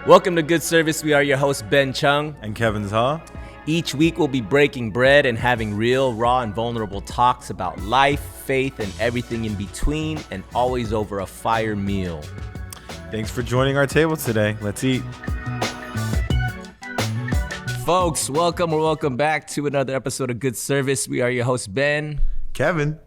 Welcome to Good Service. We are your hosts, Ben Chung. And Kevin's Huh? Each week we'll be breaking bread and having real, raw, and vulnerable talks about life, faith, and everything in between, and always over a fire meal. Thanks for joining our table today. Let's eat. Folks, welcome back to another episode of Good Service. We are your hosts, Ben. Kevin.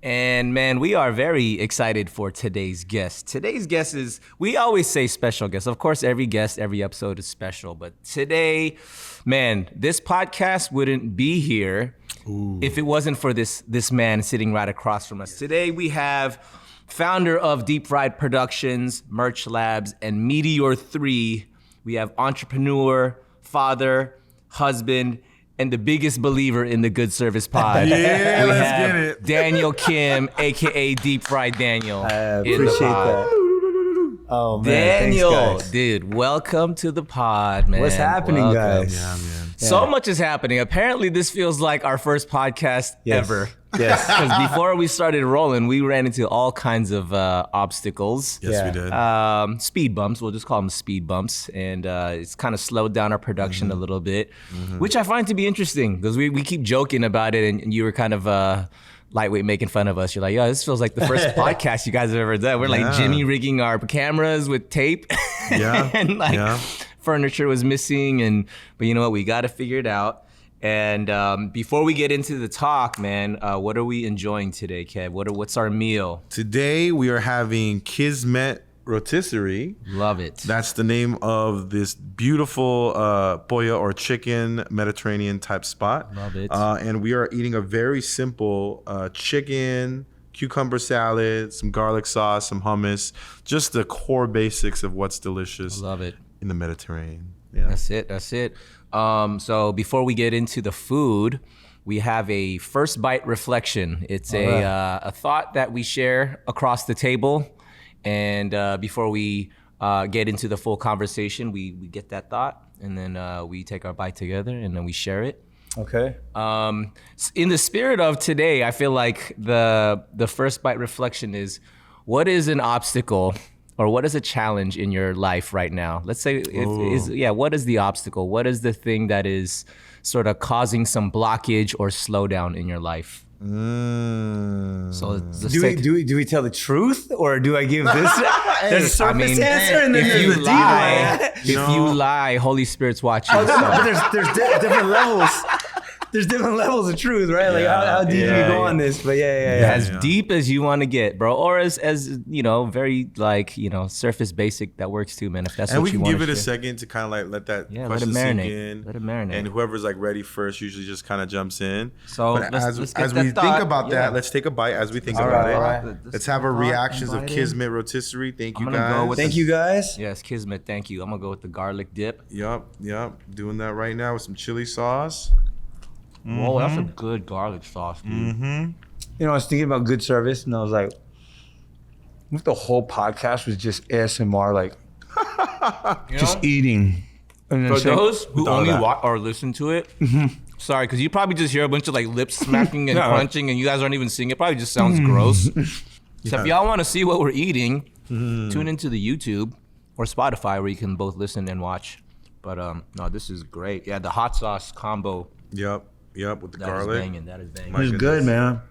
And man, we are very excited for today's guest. Today's guest is, we always say special guest. Of course, every guest, every episode is special. But today, man, this podcast wouldn't be here if it wasn't for this man sitting right across from us. Today, we have founder of Deep Fried Productions, Merch Labs, and Meteor 3. We have entrepreneur, father, husband, and the biggest believer in the Good Service pod. Yeah, we let's have get it. Daniel Kim, aka Deep Fried Daniel. I appreciate that. Oh man, Daniel, thanks, guys. dude, welcome to the pod, man. What's happening, Welcome. guys? Yeah, man. So much is happening. Apparently, this feels like our first podcast ever. Yes. Because before we started rolling, we ran into all kinds of obstacles. Yes, Yeah. we did. Speed bumps, we'll just call them speed bumps. And it's kind of slowed down our production a little bit, which I find to be interesting because we keep joking about it, and you were kind of lightweight making fun of us. You're like, yo, this feels like the first podcast you guys have ever done. We're like Jimmy rigging our cameras with tape. Yeah. And furniture was missing, but you know what? We got to figure it out. And before we get into the talk, man, what are we enjoying today, Kev? What's our meal? Today we are having Kismet Rotisserie. Love it. That's the name of this beautiful pollo or chicken Mediterranean type spot. Love it. And we are eating a very simple chicken, cucumber salad, some garlic sauce, some hummus, just the core basics of what's delicious Love it. in the Mediterranean. Yeah. That's it. So before we get into the food, we have a first bite reflection. It's a thought that we share across the table. And before we get into the full conversation, we get that thought, and then we take our bite together, and then we share it. Okay. In the spirit of today, I feel like the first bite reflection is, what is an obstacle or what is a challenge in your life right now? Let's say, what is the obstacle? What is the thing that is sort of causing some blockage or slowdown in your life? So Do we tell the truth or do I give this? There's a surface answer and then if there's you a deep lie, one. if you lie, Holy Spirit's watching. So. But there's different levels. There's different levels of truth, right? Like how deep do you go on this? But As deep as you want to get, bro, or as very surface basic, that works too, man. If that's And what we you can want. give it a second to kind of like let that let it question marinate. sink in. Let it marinate. And whoever's like ready first usually just kind of jumps in. So but let's get as that we thought. think about Yeah. that, let's take a bite as we think All about right, it. all right. Let's have our reactions of Invite in. Kismet Rotisserie. Thank you I'm gonna go guys. with Thank you guys. Yes, Kismet, thank you. I'm gonna go with the garlic dip. Yup. Doing that right now with some chili sauce. Whoa, that's a good garlic sauce, dude. You know, I was thinking about good service and I was like, what if the whole podcast was just ASMR, like just eating? And then For saying- those who all only that. watch or listen to it, sorry, because you probably just hear a bunch of like lip smacking and No. crunching, and you guys aren't even seeing it. Probably just sounds gross. So if y'all want to see what we're eating, tune into the YouTube or Spotify where you can both listen and watch. But no, this is great. Yeah, the hot sauce combo. Yup, with the That garlic. is banging. That is banging. My It was goodness. good, man.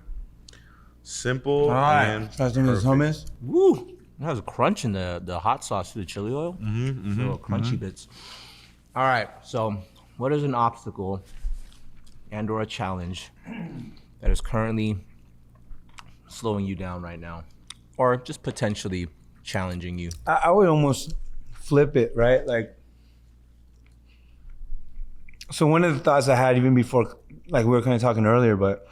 Simple All right. and First thing is hummus. Woo! It has a crunch in the hot sauce, the chili oil. So crunchy bits. All right. So, what is an obstacle and/or a challenge that is currently slowing you down right now, or just potentially challenging you? I would almost flip it, right? Like, so one of the thoughts I had even before, like we were kind of talking earlier, but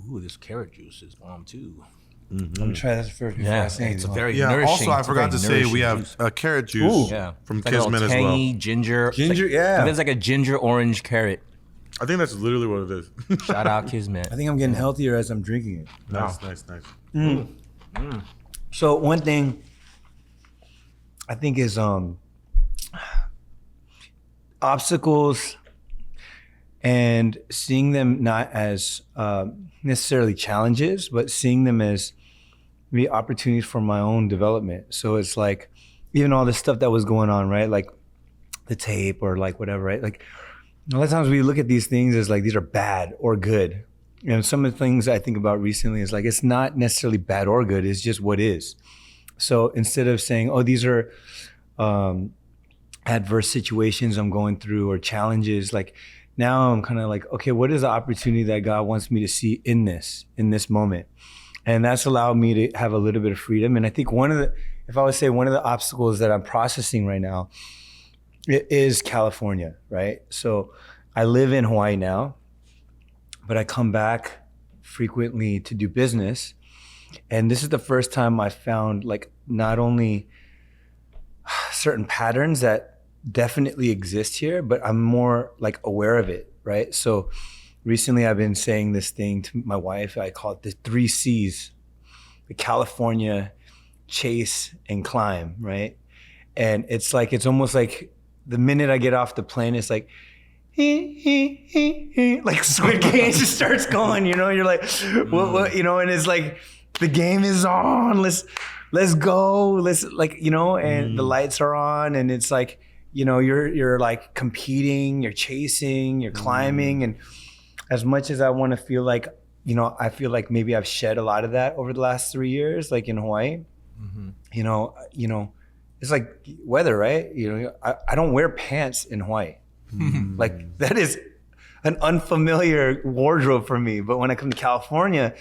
Ooh, this carrot juice is bomb too. let me try this first. before I Yeah, say it's a anything. very yeah. nourishing. Also, I it's a forgot very to say we nourishing have juice. carrot juice Ooh. Yeah, from It's like a little Kismet as well. tangy ginger. Ginger, It's like, yeah. It's like a ginger orange carrot. I think that's literally what it is. Shout out Kismet. I think I'm getting healthier as I'm drinking it. Nice. So one thing I think is obstacles and seeing them not as necessarily challenges, but seeing them as maybe opportunities for my own development. So it's like, even all this stuff that was going on, right? Like the tape or like whatever, right? Like a lot of times we look at these things as like these are bad or good. And some of the things I think about recently is like it's not necessarily bad or good, it's just what is. So instead of saying, oh, these are adverse situations I'm going through or challenges, like now I'm kind of like, okay, what is the opportunity that God wants me to see in this moment? And that's allowed me to have a little bit of freedom. And I think if I would say one of the obstacles that I'm processing right now, it is California, right? So I live in Hawaii now, but I come back frequently to do business. And this is the first time I found like not only certain patterns that definitely exist here, but I'm more like aware of it, right? So recently I've been saying this thing to my wife, I call it the 3 C's, the California, chase, and climb, right? And it's almost like the minute I get off the plane, it's like, like Squid Game just starts going, you're like, what, and it's like, the game is on, let's go, and the lights are on, and it's like, you're like competing, you're chasing, you're climbing, and as much as I want to feel like, I feel like maybe I've shed a lot of that over the last 3 years, like in Hawaii, it's like weather, right? I don't wear pants in Hawaii. Like that is an unfamiliar wardrobe for me. But when I come to California,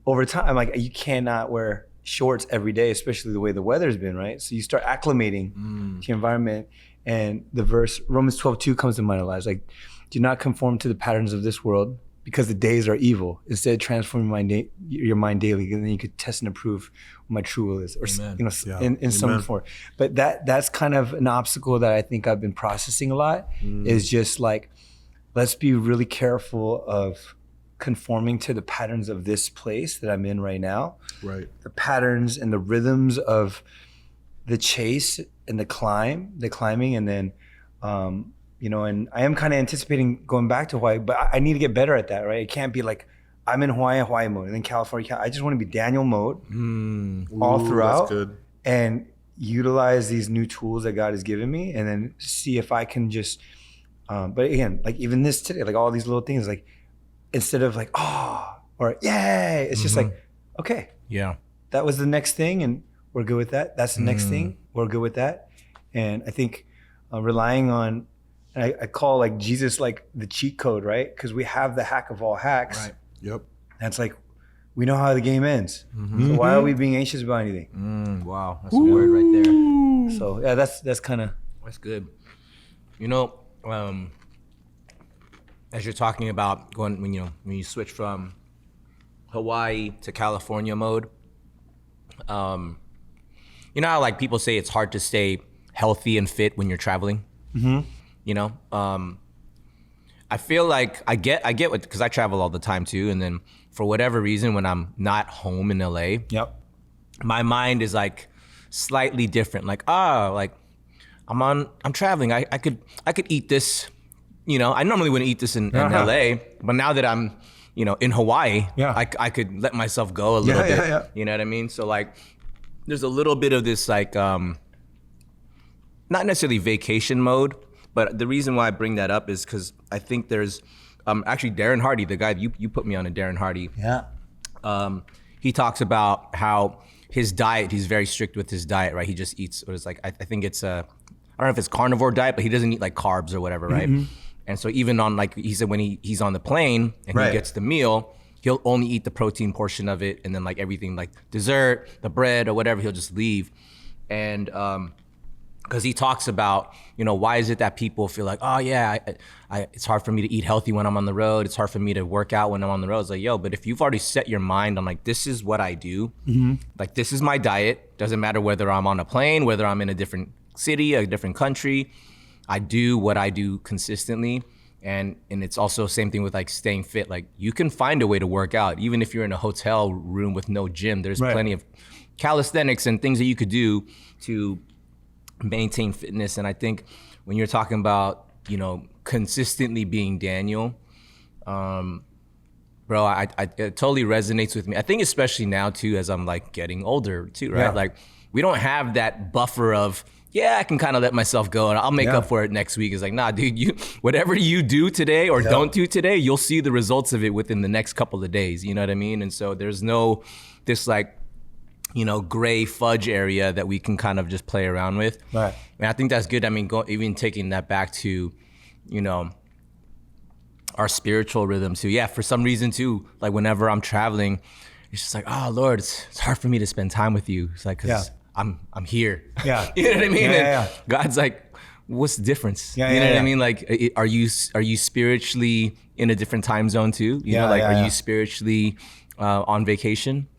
over time, I'm like, you cannot wear shorts every day, especially the way the weather's been, right? So you start acclimating to your environment. And the verse, Romans 12:2 comes to mind a lot. It's like, do not conform to the patterns of this world because the days are evil. Instead, transform your mind daily, and then you could test and approve what my true will is, or in some form. But that's kind of an obstacle that I think I've been processing a lot. Is just like, let's be really careful of conforming to the patterns of this place that I'm in right now. Right. The patterns and the rhythms of the chase and the climbing, and then and I am kind of anticipating going back to Hawaii, but I need to get better at that, right? It can't be like I'm in Hawaii mode, and then California. I just want to be Daniel mode all throughout, that's good. And utilize these new tools that God has given me, and then see if I can just. But again, like even this today, like all these little things, like instead of like or yay, it's just like okay, yeah, that was the next thing, and we're good with that. That's the next thing, we're good with that, and I think relying on. I call like Jesus like the cheat code, right? Because we have the hack of all hacks. Right. Yep. That's like, we know how the game ends. So why are we being anxious about anything? Wow, that's a word right there. So yeah, that's kind of. That's good. As you're talking about going when you switch from Hawaii to California mode, how like people say it's hard to stay healthy and fit when you're traveling. I feel like I get what, because I travel all the time too, and then for whatever reason when I'm not home in LA, my mind is like slightly different. Like like I'm traveling. I could eat this. I normally wouldn't eat this in LA, but now that I'm in Hawaii, I could let myself go a little bit. Yeah. You know what I mean? So like there's a little bit of this like not necessarily vacation mode. But the reason why I bring that up is because I think there's actually Darren Hardy, the guy you put me on, a Darren Hardy. Yeah. He talks about how his diet, he's very strict with his diet, right? He just eats, or it's like, I think it's I don't know if it's carnivore diet, but he doesn't eat like carbs or whatever, right? And so even on like, he said when he's on the plane and he gets the meal, he'll only eat the protein portion of it, and then like everything like dessert, the bread or whatever, he'll just leave. And because he talks about, why is it that people feel like, oh yeah, it's hard for me to eat healthy when I'm on the road. It's hard for me to work out when I'm on the road. It's like, yo, but if you've already set your mind on like, this is what I do, like this is my diet. Doesn't matter whether I'm on a plane, whether I'm in a different city, a different country. I do what I do consistently. And it's also same thing with like staying fit. Like you can find a way to work out. Even if you're in a hotel room with no gym, there's plenty of calisthenics and things that you could do to maintain fitness. And I think when you're talking about, consistently being Daniel, bro, it totally resonates with me. I think especially now too, as I'm like getting older too, right? Like we don't have that buffer of yeah, I can kind of let myself go and I'll make up for it next week. It's like, nah, dude, whatever you do today or don't do today, you'll see the results of it within the next couple of days. You know what I mean? And so there's no this like, gray fudge area that we can kind of just play around with. Right. And I think that's good. I mean, even taking that back to, our spiritual rhythm too. Yeah, for some reason too, like whenever I'm traveling, it's just like, oh Lord, it's hard for me to spend time with you. It's like, cause I'm here. Yeah. You know what I mean? Yeah. God's like, what's the difference? Yeah, you know yeah, what yeah. I mean? Like, are you spiritually in a different time zone too? Are you spiritually on vacation?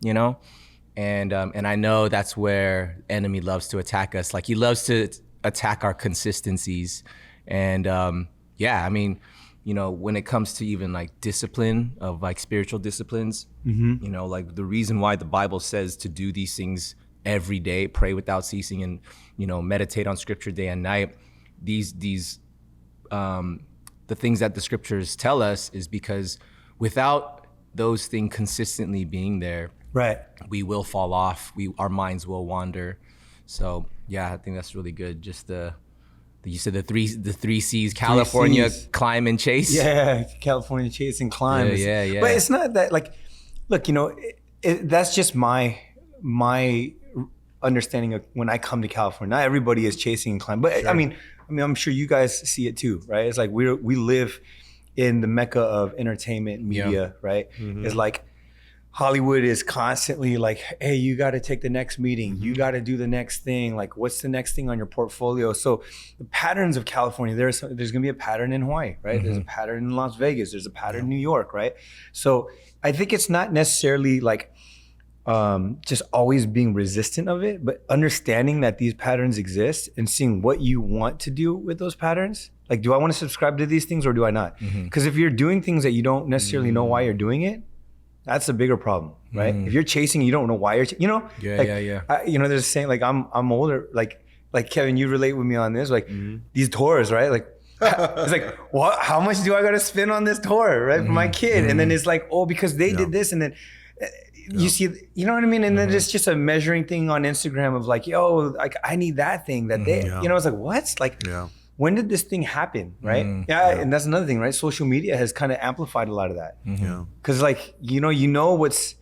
And I know that's where enemy loves to attack us. Like he loves to attack our consistencies. And I mean, when it comes to even like discipline of like spiritual disciplines, like the reason why the Bible says to do these things every day, pray without ceasing, and meditate on scripture day and night. These the things that the scriptures tell us is because without those things consistently being there, right, we will fall off. Our minds will wander. So yeah, I think that's really good. Just you said the three C's: California, climb and chase. Yeah, California chase and climb. Yeah. But it's not that like, look, that's just my understanding of when I come to California. Not everybody is chasing and climbing, but sure. I mean, I'm sure you guys see it too, right? It's like we live in the mecca of entertainment and media, right? Mm-hmm. It's like Hollywood is constantly like, hey, you got to take the next meeting. Mm-hmm. You got to do the next thing. Like, what's the next thing on your portfolio? So the patterns of California, there's going to be a pattern in Hawaii, right? Mm-hmm. There's a pattern in Las Vegas. There's a pattern in New York, right? So I think it's not necessarily like just always being resistant of it, but understanding that these patterns exist and seeing what you want to do with those patterns. Like, do I want to subscribe to these things or do I not? Because if you're doing things that you don't necessarily know why you're doing it, that's a bigger problem, right? If you're chasing, you don't know why you're, there's a saying, like I'm older, like Kevin, you relate with me on this, like these tours, right? Like it's like, what? How much do I got to spend on this tour, right, for my kid? And then it's like, oh, because they did this, and then you see, you know what I mean? And then it's just a measuring thing on Instagram of like, yo, like I need that thing that they, it's like, what? Like, when did this thing happen, right? And that's another thing, right? Social media has kind of amplified a lot of that. Because like, you know what's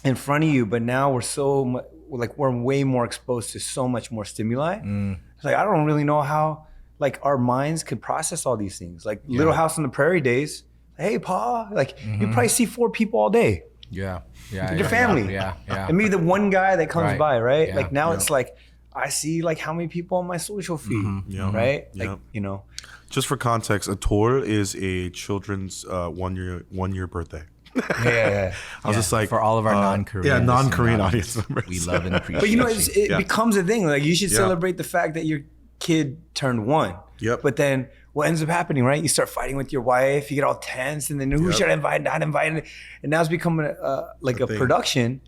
in front of you, but now we're way more exposed to so much more stimuli. It's like, I don't really know how like our minds could process all these things. Like Little House on the Prairie days, hey, Pa, like you probably see 4 people all day. Your family. And maybe the one guy that comes by, right? Like now it's like, I see like how many people on my social feed, right? Like, Just for context, a tour is a children's one year birthday. I was just like, for all of our non-Korean, non-Korean audience members. We love and appreciate. But it becomes a thing. Like you should celebrate the fact that your kid turned 1. But then what ends up happening, right? You start fighting with your wife, you get all tense, and then who should I invite, not invite? And now it's becoming a production.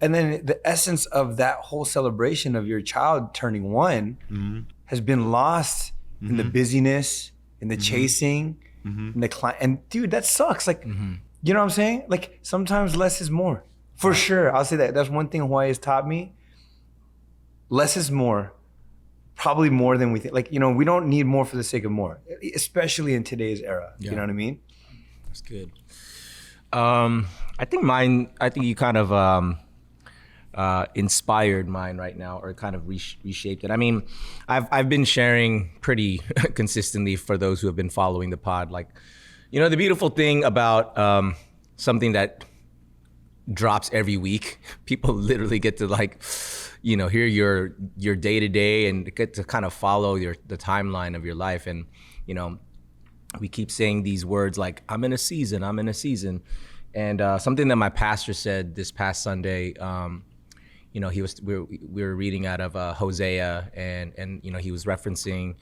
And then the essence of that whole celebration of your child turning 1 has been lost in the busyness, in the chasing, in the and dude, that sucks. Like, you know what I'm saying? Like sometimes less is more. For sure, I'll say that. That's one thing Hawaii has taught me. Less is more. Probably more than we think. Like, we don't need more for the sake of more, especially in today's era. You know what I mean? That's good. I think you kind of inspired mine right now, or kind of reshaped it. I mean, I've been sharing pretty consistently for those who have been following the pod. Like, the beautiful thing about something that drops every week, people literally get to like, hear your day to day and get to kind of follow the timeline of your life. And, we keep saying these words like, I'm in a season. And something that my pastor said this past Sunday, we were reading out of Hosea, and he was referencing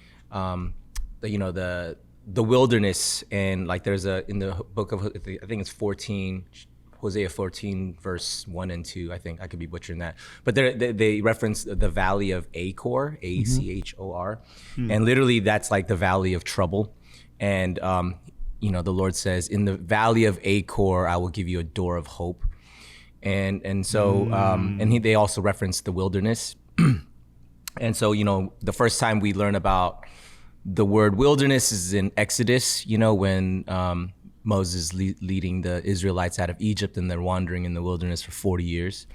the wilderness, and like there's in the book of, I think it's 14, Hosea 14, verse 1 and 2, I think. I could be butchering that. But they reference the valley of Achor, Achor. And literally that's like the valley of trouble. And, the Lord says, in the valley of Achor, I will give you a door of hope. And so, they also reference the wilderness. And so, the first time we learn about the word wilderness is in Exodus, when Moses leading the Israelites out of Egypt, and they're wandering in the wilderness for 40 years.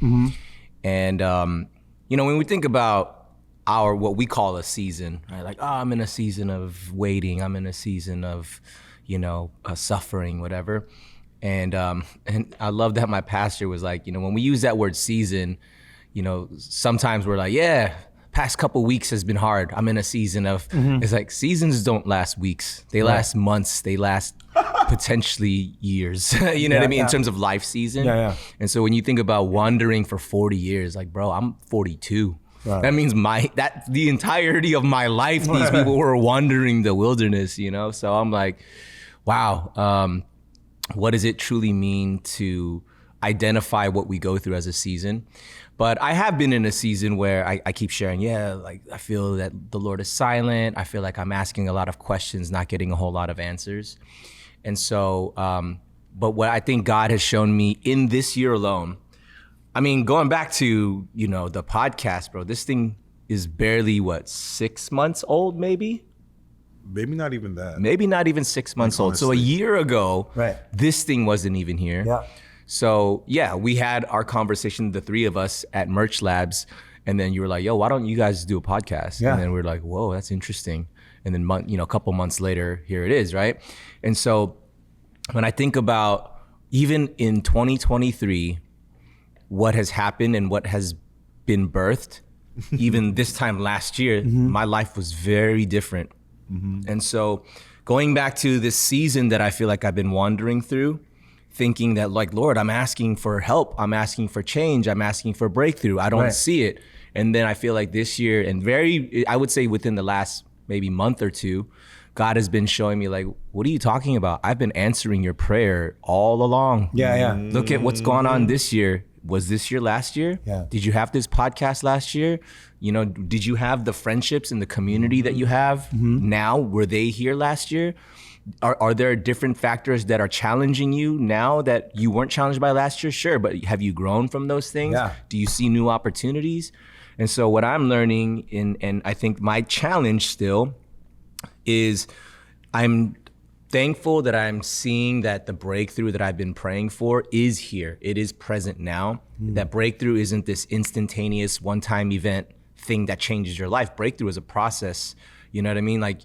And, when we think about what we call a season, right? Like, I'm in a season of waiting. I'm in a season of, suffering, whatever. And I love that my pastor was like, when we use that word season, sometimes we're like, yeah, past couple weeks has been hard. I'm in a season of, it's like seasons don't last weeks. They last months. They last potentially years, you know what I mean? In terms of life season. And so when you think about wandering for 40 years, like, bro, I'm 42. Right. That means the entirety of my life, these people were wandering the wilderness, So I'm like, wow, what does it truly mean to identify what we go through as a season? But I have been in a season where I keep sharing, like I feel that the Lord is silent. I feel like I'm asking a lot of questions, not getting a whole lot of answers. And so, but what I think God has shown me in this year alone, I mean, going back to, the podcast, bro, this thing is barely 6 months old, maybe? Maybe not even that. Maybe not even 6 months old. So a year ago, this thing wasn't even here. Yeah. So we had our conversation, the three of us at Merch Labs, and then you were like, yo, why don't you guys do a podcast? And then we're like, whoa, that's interesting. And then a couple months later, here it is, right? And so when I think about even in 2023, what has happened and what has been birthed, even this time last year, my life was very different. And so going back to this season that I feel like I've been wandering through, thinking that like, Lord, I'm asking for help. I'm asking for change. I'm asking for breakthrough. I don't see it. And then I feel like this year and I would say within the last maybe month or two, God has been showing me like, what are you talking about? I've been answering your prayer all along. Look at what's going on this year. Was this year last year? Did you have this podcast last year? Did you have the friendships and the community that you have now? Were they here last year? Are there different factors that are challenging you now that you weren't challenged by last year? Sure, but have you grown from those things? Do you see new opportunities? And so what I'm learning, and I think my challenge still is I'm thankful that I'm seeing that the breakthrough that I've been praying for is here. It is present now. That breakthrough isn't this instantaneous one-time event thing that changes your life. Breakthrough is a process. You know what I mean? Like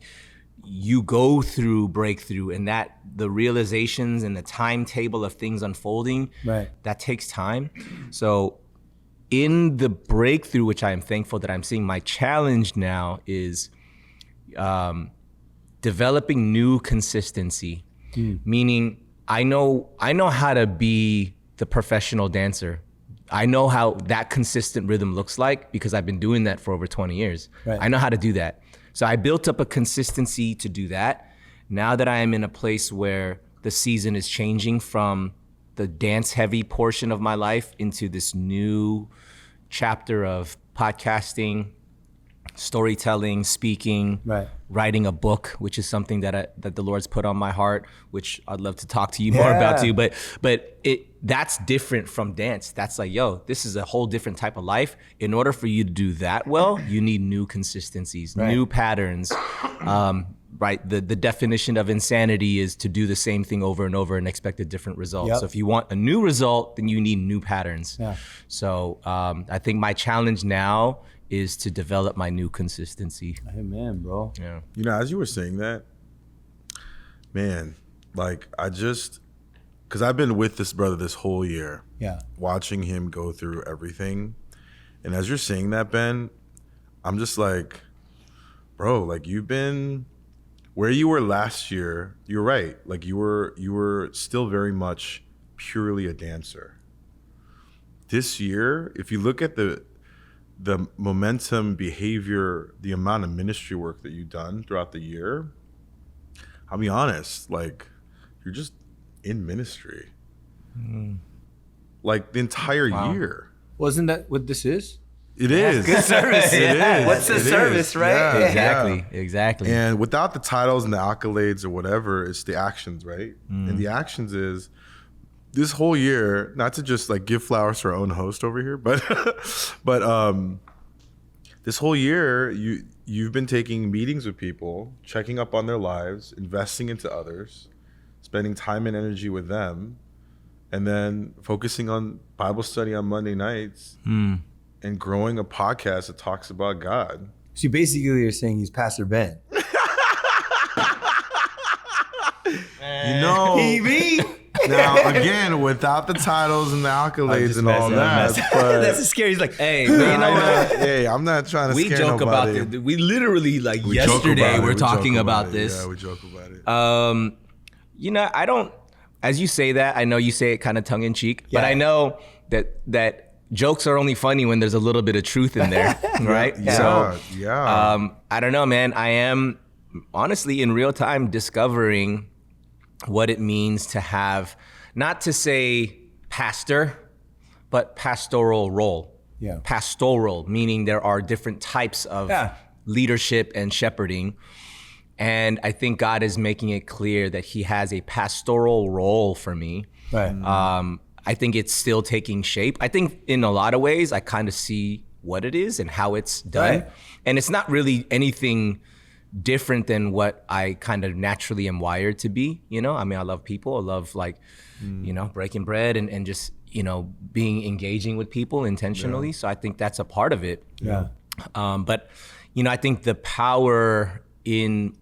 you go through breakthrough and that the realizations and the timetable of things unfolding, that takes time. So in the breakthrough, which I am thankful that I'm seeing, my challenge now is developing new consistency, meaning I know how to be the professional dancer. I know how that consistent rhythm looks like because I've been doing that for over 20 years. I know how to do that. So I built up a consistency to do that. Now that I am in a place where the season is changing from the dance heavy portion of my life into this new chapter of podcasting, storytelling, speaking, writing a book, which is something that the Lord's put on my heart, which I'd love to talk to you more about too. But that's different from dance. That's like, yo, this is a whole different type of life. In order for you to do that well, you need new consistencies, new patterns. The definition of insanity is to do the same thing over and over and expect a different result. So if you want a new result, then you need new patterns. So I think my challenge now is to develop my new consistency. Amen, bro. Yeah. As you were saying that, man, like because I've been with this brother this whole year, watching him go through everything. And as you're saying that, Ben, I'm just like, bro, like you've been where you were last year. You're right. Like you were still very much purely a dancer. This year, if you look at the momentum, behavior, the amount of ministry work that you've done throughout the year, I'll be honest, like you're just in ministry. Like the entire year. Wasn't that what this is? It is. Good service. It is. What's the service, right? Yeah, Exactly. And without the titles and the accolades or whatever, it's the actions, right? And the actions is this whole year, not to just like give flowers to our own host over here, but this whole year you've been taking meetings with people, checking up on their lives, investing into others, spending time and energy with them, and then focusing on Bible study on Monday nights and growing a podcast that talks about God. So basically you're saying he's Pastor Ben. You know, now again, without the titles and the accolades and all that, but that's scary. He's like, Hey, but you know what? hey, I'm not trying to We scare joke nobody. about this. We literally like We joke yesterday about it. we're We talking joke about it. this. Yeah, we joke about it. You know, I don't. As you say that, I know you say it kind of tongue in cheek, but Yeah. I know that jokes are only funny when there's a little bit of truth in there, right? Yeah, So, yeah. I don't know, man. I am honestly in real time discovering what it means to have, not to say pastor, but pastoral role. Yeah. Pastoral, meaning there are different types of leadership and shepherding. And I think God is making it clear that he has a pastoral role for me. right. I think it's still taking shape. I think in a lot of ways, I kind of see what it is and how it's done. Right. And it's not really anything different than what I kind of naturally am wired to be. You know, I mean, I love people. I love you know, breaking bread and just, you know, being engaging with people intentionally. Yeah. So I think that's a part of it. Yeah. But, you know, I think the power in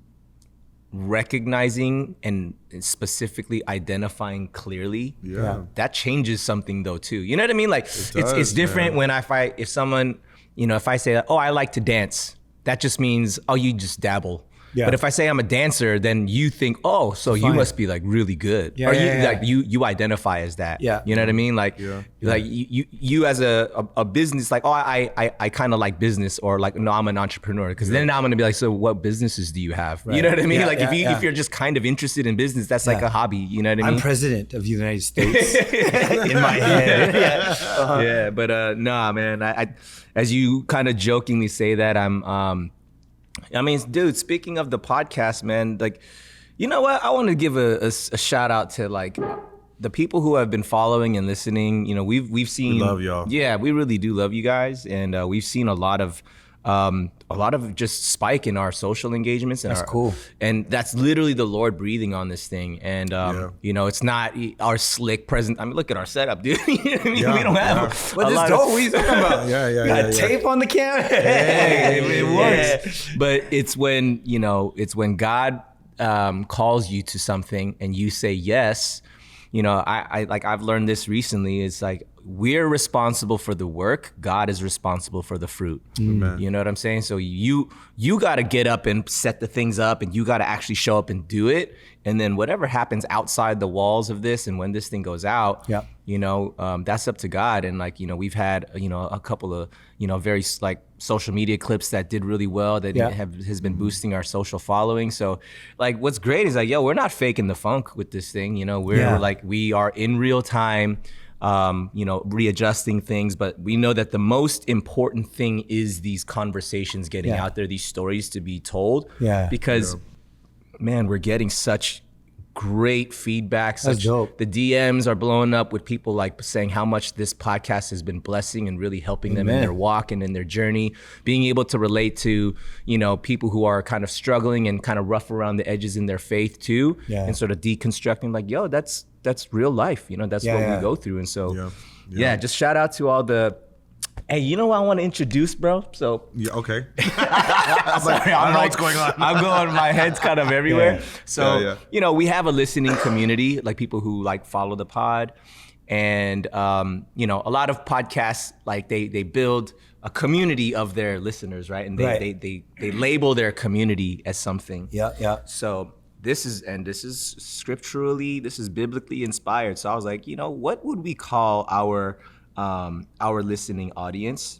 recognizing and specifically identifying clearly, Yeah. that changes something though too. You know what I mean? Like it's does, different man. when if someone, you know, if I say, oh, I like to dance, that just means, oh, you just dabble. Yeah. But if I say I'm a dancer, then you think, oh, so you Fine. must be like really good. Yeah, or yeah, you yeah. like you identify as that. Yeah. You know what I mean? Like Yeah. like you as a business, like, oh, I kind of like business, or like, no, I'm an entrepreneur. Because then I'm gonna be like, so what businesses do you have? You know what I mean? Yeah, Like yeah, if you're just kind of interested in business, that's like Yeah. a hobby. You know what I mean? I'm president of the United States in my head. Yeah. Yeah, but nah, man. I as you kind of jokingly say that, I mean, dude, speaking of the podcast, man, like, you know what? I want to give a shout out to like the people who have been following and listening. You know, we've seen. We love y'all. Yeah, we really do love you guys, and we've seen a lot of just spike in our social engagements. And That's cool. And that's literally the Lord breathing on this thing. And you know, it's not our slick present. I mean, look at our setup, dude. You know what I mean? Yeah, We don't have yeah. a lot of. What are you talking about? Yeah. Tape on the camera. Hey, Hey, it works. But it's when, you know, it's when God calls you to something and you say yes. You know, I've learned this recently. It's like, we're responsible for the work. God is responsible for the fruit. Amen. You know what I'm saying? So you got to get up and set the things up, and you got to actually show up and do it. And then whatever happens outside the walls of this, and when this thing goes out, Yeah. you know, that's up to God. And like, you know, we've had, you know, a couple of, you know, very like social media clips that did really well that Yeah. has been boosting our social following. So like, what's great is like, yo, we're not faking the funk with this thing. You know, we're like, we are in real time, you know, readjusting things, but we know that the most important thing is these conversations getting out there, these stories to be told. Yeah. Because man, we're getting such great feedback. That's dope. The DMs are blowing up with people like saying how much this podcast has been blessing and really helping them in their walk and in their journey. Being able to relate to, you know, people who are kind of struggling and kind of rough around the edges in their faith too, and sort of deconstructing like, yo, that's real life. You know, that's what we go through. And so, just shout out to all the. Hey, you know what I want to introduce, bro? So Yeah, okay. sorry, I'm like, what's going on. I'm going, my head's kind of everywhere. So, Yeah. you know, we have a listening community, like people who like follow the pod. And, you know, a lot of podcasts, like they build a community of their listeners, right? And they label their community as something. Yeah. So this is scripturally, this is biblically inspired. So I was like, you know, what would we call our listening audience?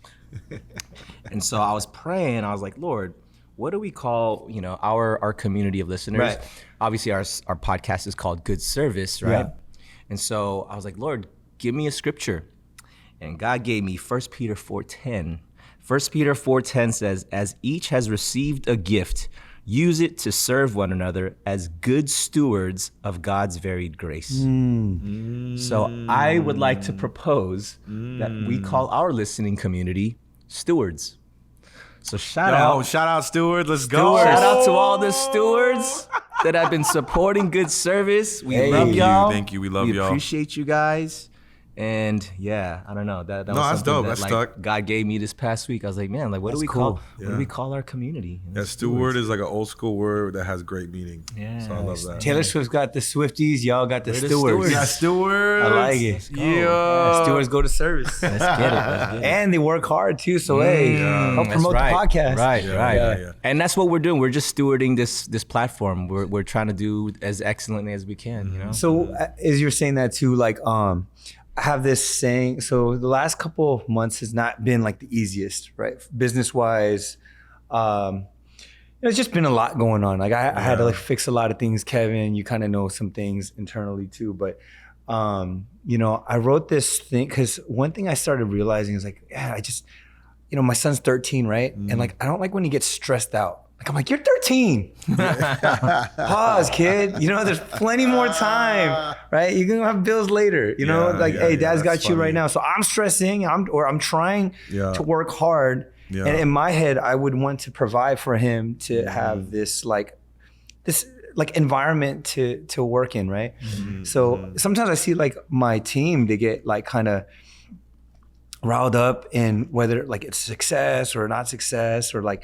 And so I was praying. I was like, Lord, what do we call, you know, our community of listeners? Right. Obviously, our podcast is called Good Service, right? Yeah. And so I was like, Lord, give me a scripture. And God gave me 1 Peter 4:10. 1 Peter 4:10 says, as each has received a gift, use it to serve one another as good stewards of God's varied grace. So I would like to propose that we call our listening community stewards. So shout out Steward. Let's go. Shout out to all the stewards that have been supporting good service. We love y'all. Thank you. We love y'all. We appreciate you guys. And yeah, I don't know. That was that's something dope. that That's like stuck. God gave me this past week. I was like, man, like what do we call our community? Yeah, steward is like an old school word that has great meaning. Yeah. So I love that. Taylor Swift's got the Swifties. Y'all got the stewards. Yeah, stewards. I like it. Yeah. Stewards go to service. Let's get it. And they work hard too. So hey, help promote the podcast. Right. Yeah. And that's what we're doing. We're just stewarding this platform. We're trying to do as excellently as we can. You know. So as you're saying that too, like I have this saying. So the last couple of months has not been like the easiest, right? Business wise, it's just been a lot going on. Like I had to like fix a lot of things. Kevin, you kind of know some things internally too, but I wrote this thing because one thing I started realizing is like, yeah, I just, my son's 13, right? And like, I don't like when he gets stressed out. Like, I'm like, you're 13. Pause, kid. There's plenty more time, right? You're going to have bills later, hey, dad's got you right now. So I'm stressing, I'm trying to work hard. Yeah. And in my head, I would want to provide for him to have this environment to work in, right? So sometimes I see like my team, they get like kind of riled up in whether like it's success or not success, or like,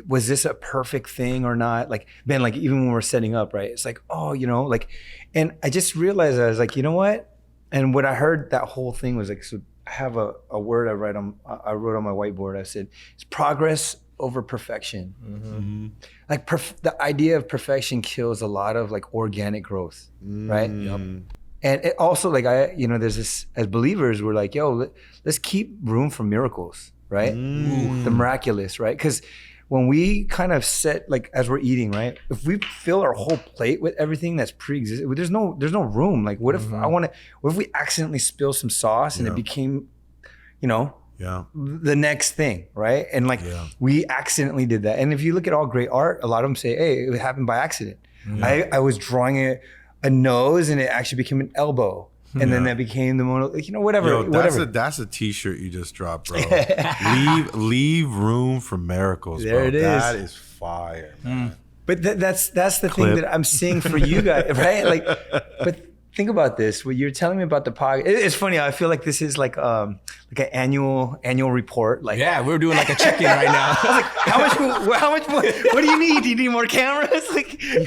was this a perfect thing or not? Like, Ben, like even when we're setting up, right? It's like, and I just realized, I was like, you know what? And what I heard that whole thing was like, so I have a word I wrote on my whiteboard. I said, it's progress over perfection. Like the idea of perfection kills a lot of like organic growth, right? Yep. And it also like there's this, as believers, we're like, let's keep room for miracles, right? The miraculous, right? Because when we kind of set, like as we're eating, right? If we fill our whole plate with everything that's pre-existing, there's no room. Like what if what if we accidentally spill some sauce and it became, the next thing, right? And like we accidentally did that. And if you look at all great art, a lot of them say, hey, it happened by accident. I was drawing a nose and it actually became an elbow. And then that became the whatever. That's a t-shirt you just dropped, bro. leave room for miracles, bro. There it is. That is fire, man. But that's the thing that I'm saying for you guys, right? Like, but think about this. What you're telling me about the podcast. It's funny. I feel like this is like an annual report. Like, yeah, we're doing like a check-in right now. I was like, how much more? What do you need? Do you need more cameras? Like, hey,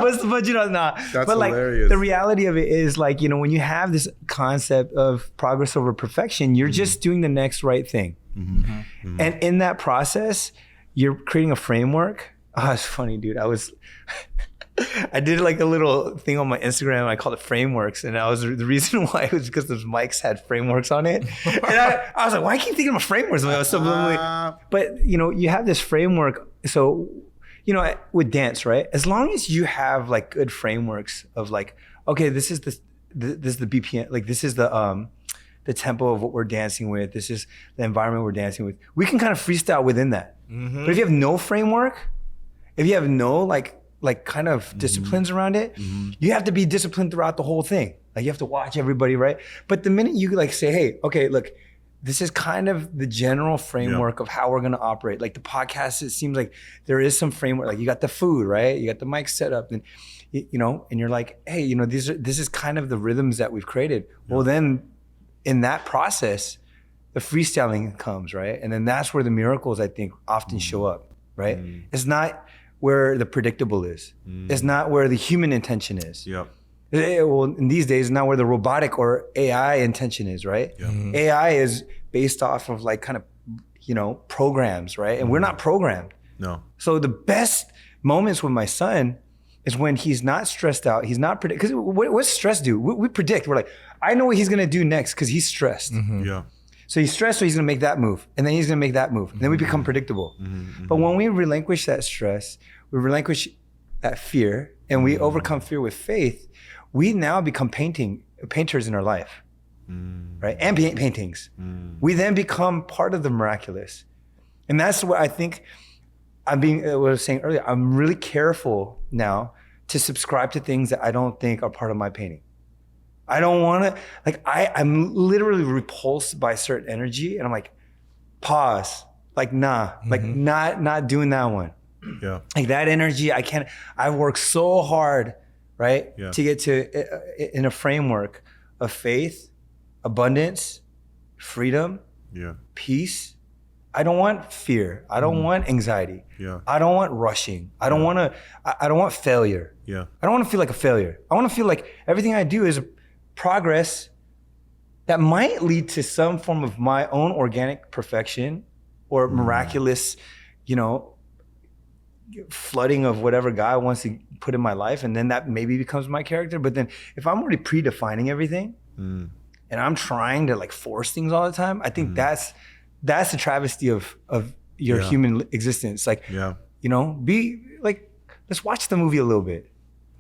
what's the budget on that? That's but like, hilarious. the reality of it is like, when you have this concept of progress over perfection, you're just doing the next right thing. And in that process, you're creating a framework. Oh, it's funny, dude. I did like a little thing on my Instagram. I called it frameworks, and the reason why was because those mics had frameworks on it. And I was like, why I keep thinking of frameworks? I was subliminally, but you have this framework. So with dance, right? As long as you have like good frameworks of like, okay, this is the BPM, like this is the tempo of what we're dancing with. This is the environment we're dancing with. We can kind of freestyle within that. But if you have no framework, if you have no like kind of disciplines around it, you have to be disciplined throughout the whole thing. Like you have to watch everybody, right? But the minute you like say, hey, okay, look, this is kind of the general framework of how we're gonna operate. Like the podcast, it seems like there is some framework. Like you got the food, right? You got the mic set up, and and you're like, hey, this is kind of the rhythms that we've created. Well, then in that process, the freestyling comes, right? And then that's where the miracles, I think, often show up, right? It's not where the predictable is. It's not where the human intention is. Well, in these days, not where the robotic or AI intention is, right? AI is based off of like kind of, programs, right? And we're not programmed. No. So the best moments with my son is when he's not stressed out. He's not because what's stress do? We predict. We're like, I know what he's gonna do next because he's stressed. So he's stressed, so he's gonna make that move, and then he's gonna make that move, and then we become predictable. But when we relinquish that stress, we relinquish that fear, and we overcome fear with faith, we now become painters in our life, right? And paintings. We then become part of the miraculous, and that's what I think. What I was saying earlier, I'm really careful now to subscribe to things that I don't think are part of my painting. I don't want to, like, I'm literally repulsed by certain energy, and I'm like, pause. like nah, like not doing that one. Yeah. Like that energy, I work so hard, right? Yeah. To get to in a framework of faith, abundance, freedom, peace. I don't want fear. I don't want anxiety. Yeah. I don't want rushing. I don't want failure. Yeah. I don't want to feel like a failure. I want to feel like everything I do is progress that might lead to some form of my own organic perfection or miraculous, flooding of whatever God wants to put in my life. And then that maybe becomes my character. But then if I'm already predefining everything and I'm trying to like force things all the time, I think that's the travesty of your human existence. Like, be like, let's watch the movie a little bit.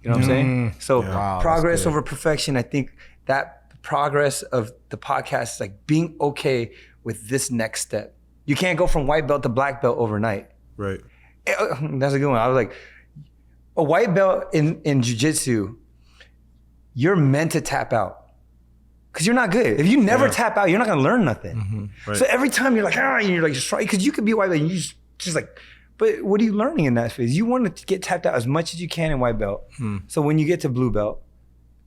You know what I'm saying? So progress over perfection. I think that progress of the podcast is like being okay with this next step. You can't go from white belt to black belt overnight. Right. That's a good one. I was like, a white belt in jiu-jitsu, you're meant to tap out. Because you're not good. If you never tap out, you're not gonna learn nothing. Right. So every time you're like, you're like, just try, because you could be a white belt and you just like, but what are you learning in that phase? You want to get tapped out as much as you can in white belt. So when you get to blue belt,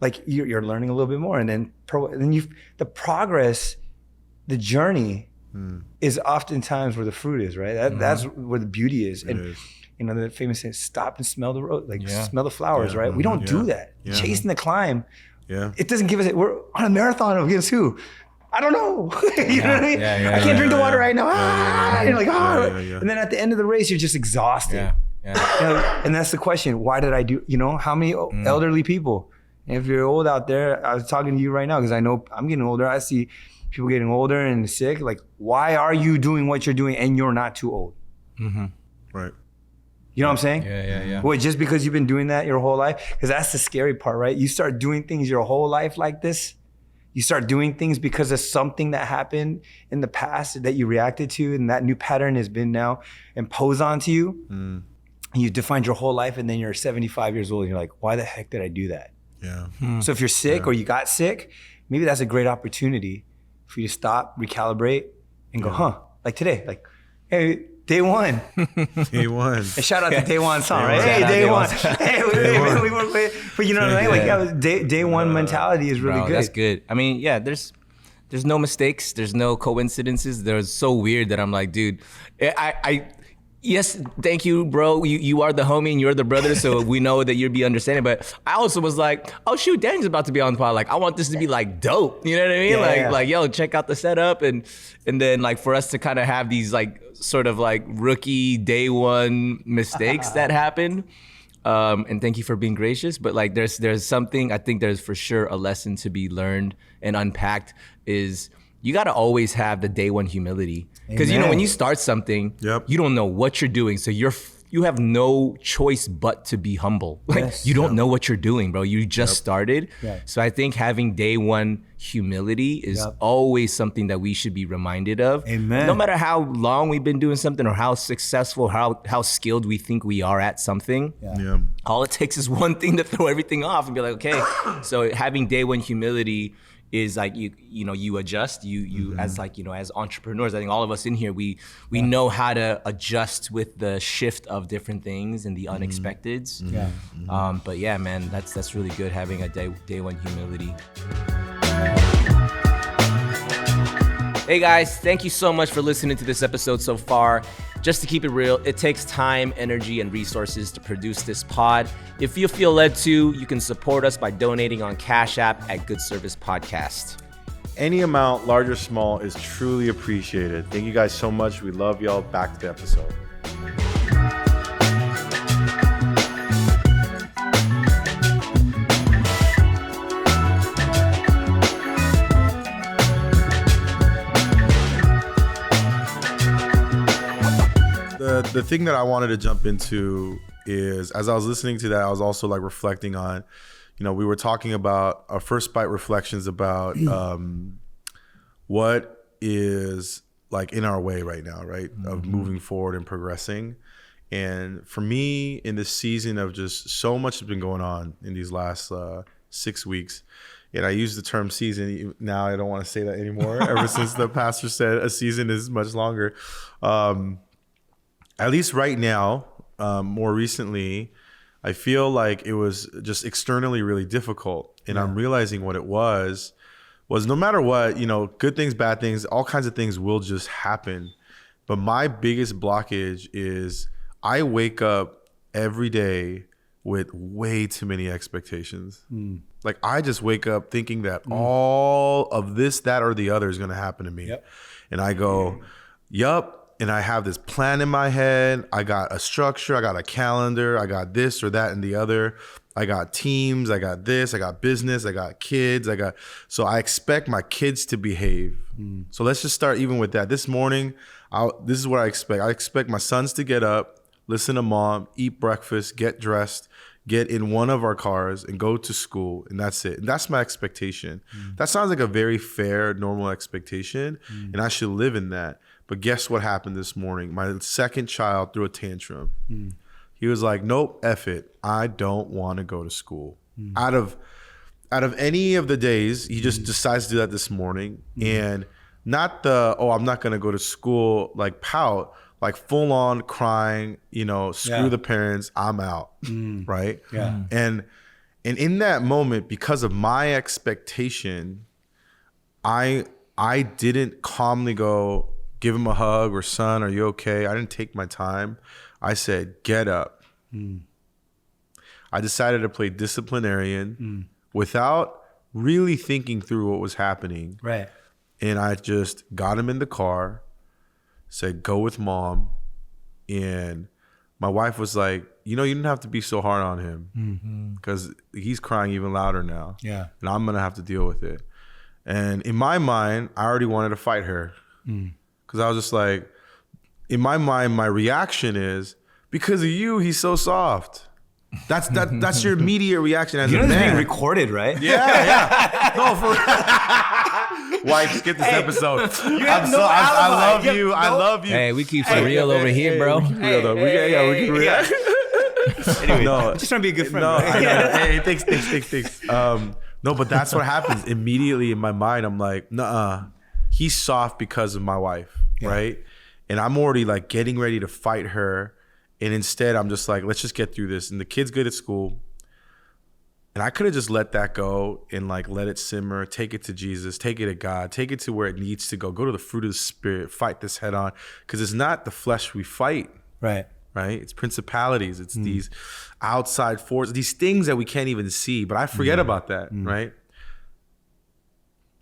like you're learning a little bit more, and then the progress, the journey is oftentimes where the fruit is, right? That's where the beauty is. And the famous saying, stop and smell the road, like smell the flowers, right? We don't do that. Chasing the climb, it doesn't give us. We're on a marathon against who? I don't know. You know what I mean? I can't drink the water right now. You're like, and then at the end of the race, you're just exhausted. And that's the question. Why did I do? How many elderly people? And if you're old out there, I was talking to you right now because I know I'm getting older. I see people getting older and sick. Like, why are you doing what you're doing and you're not too old? Right. You know what I'm saying? Yeah. Well, just because you've been doing that your whole life? Because that's the scary part, right? You start doing things your whole life like this. You start doing things because of something that happened in the past that you reacted to, and that new pattern has been now imposed onto you. And you defined your whole life, and then you're 75 years old and you're like, why the heck did I do that? Yeah. So if you're sick or you got sick, maybe that's a great opportunity for you to stop, recalibrate, and go, like today, like, hey, day one. Day one. And shout out to Day One song, right? Hey, Day One. Hey, we work with, but you know what I mean? Like, day one mentality is really good. That's good. I mean, there's no mistakes. There's no coincidences. They're so weird that I'm like, dude, yes, thank you, bro. You are the homie and you're the brother, so we know that you'll be understanding. But I also was like, oh shoot, Dang's about to be on the pod. Like, I want this to be like dope. You know what I mean? Like, yo, check out the setup, and then like for us to kind of have these like sort of like rookie day one mistakes that happen. And thank you for being gracious. But like, there's something, I think there's for sure a lesson to be learned and unpacked is you got to always have the day one humility. Because when you start something, you don't know what you're doing. So you have no choice but to be humble. Like you don't know what you're doing, bro. You just started. So I think having day one humility is always something that we should be reminded of. Amen. No matter how long we've been doing something or how successful, how skilled we think we are at something. All it takes is one thing to throw everything off and be like, okay. So having day one humility is like you adjust you as like as entrepreneurs. I think all of us in here we know how to adjust with the shift of different things and the unexpecteds. But yeah, man, that's really good having a day one humility. Hey guys, thank you so much for listening to this episode so far. Just to keep it real, it takes time, energy, and resources to produce this pod. If you feel led to, you can support us by donating on Cash App at Good Service Podcast. Any amount, large or small, is truly appreciated. Thank you guys so much. We love y'all. Back to the episode. The thing that I wanted to jump into is, as I was listening to that, I was also like reflecting on, we were talking about our first bite reflections about what is like in our way right now, right? Of moving forward and progressing. And for me, in this season of just so much has been going on in these last 6 weeks, And I use the term season. Now I don't want to say that anymore. Ever since the pastor said a season is much longer. At least right now, more recently, I feel like it was just externally really difficult. And I'm realizing what it was no matter what, you know, good things, bad things, all kinds of things will just happen. But my biggest blockage is I wake up every day with way too many expectations. Like I just wake up thinking that all of this, that, or the other is going to happen to me. And I go, yup. And I have this plan in my head. I got a structure. I got a calendar. I got this or that and the other. I got teams. I got this. I got business. I got kids. So I expect my kids to behave. So let's just start even with that. This morning, this is what I expect. I expect my sons to get up, listen to mom, eat breakfast, get dressed, get in one of our cars and go to school. And that's it. And that's my expectation. That sounds like a very fair, normal expectation. And I should live in that. But guess what happened this morning? My second child threw a tantrum. He was like, nope, F it. I don't want to go to school. Out of any of the days, he just decides to do that this morning. And not I'm not going to go to school, like pout, like full on crying, you know, screw the parents, I'm out, right? And in that moment, because of my expectation, I didn't calmly go, give him a hug or son, are you okay? I didn't take my time. I said, get up. I decided to play disciplinarian without really thinking through what was happening. Right. And I just got him in the car, said, go with mom. And my wife was like, you know, you didn't have to be so hard on him because he's crying even louder now. Yeah. And I'm going to have to deal with it. And in my mind, I already wanted to fight her. Because I was just like, in my mind, my reaction is, because of you, he's so soft. That's your immediate reaction as a man. This is being recorded, right? Yeah. No, wife, skip this episode. I love you. I love you. Hey, we keep it real over here, bro. We keep real though. We keep real. Anyway, No, just trying to be a good friend. no, Right? I know. Hey, thanks. No, but that's what happens immediately in my mind. I'm like, nuh-uh. He's soft because of my wife, right? And I'm already like getting ready to fight her. And instead, I'm just like, let's just get through this. And the kid's good at school. And I could have just let that go and like let it simmer, take it to Jesus, take it to God, take it to where it needs to go. Go to the fruit of the spirit, fight this head on. Because it's not the flesh we fight. Right. It's principalities. It's these outside forces, these things that we can't even see. But I forget about that, right?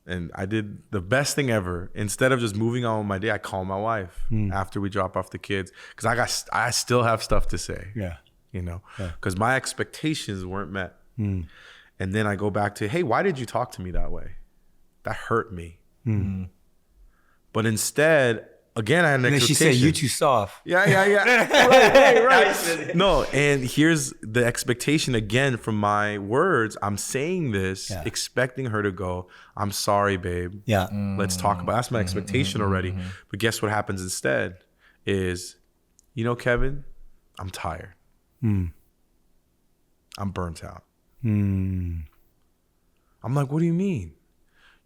And I did the best thing ever. Instead of just moving on with my day, I called my wife after we drop off the kids because I still have stuff to say. You know, because my expectations weren't met. And then I go back to, hey, why did you talk to me that way? That hurt me. But instead, again, I had an expectation. She said, you too soft. Yeah. Right. No, and here's the expectation again from my words. I'm saying this, expecting her to go, I'm sorry, babe. Yeah. Let's talk about it. That's my expectation already. But guess what happens instead is, you know, Kevin, I'm tired. I'm burnt out. I'm like, what do you mean?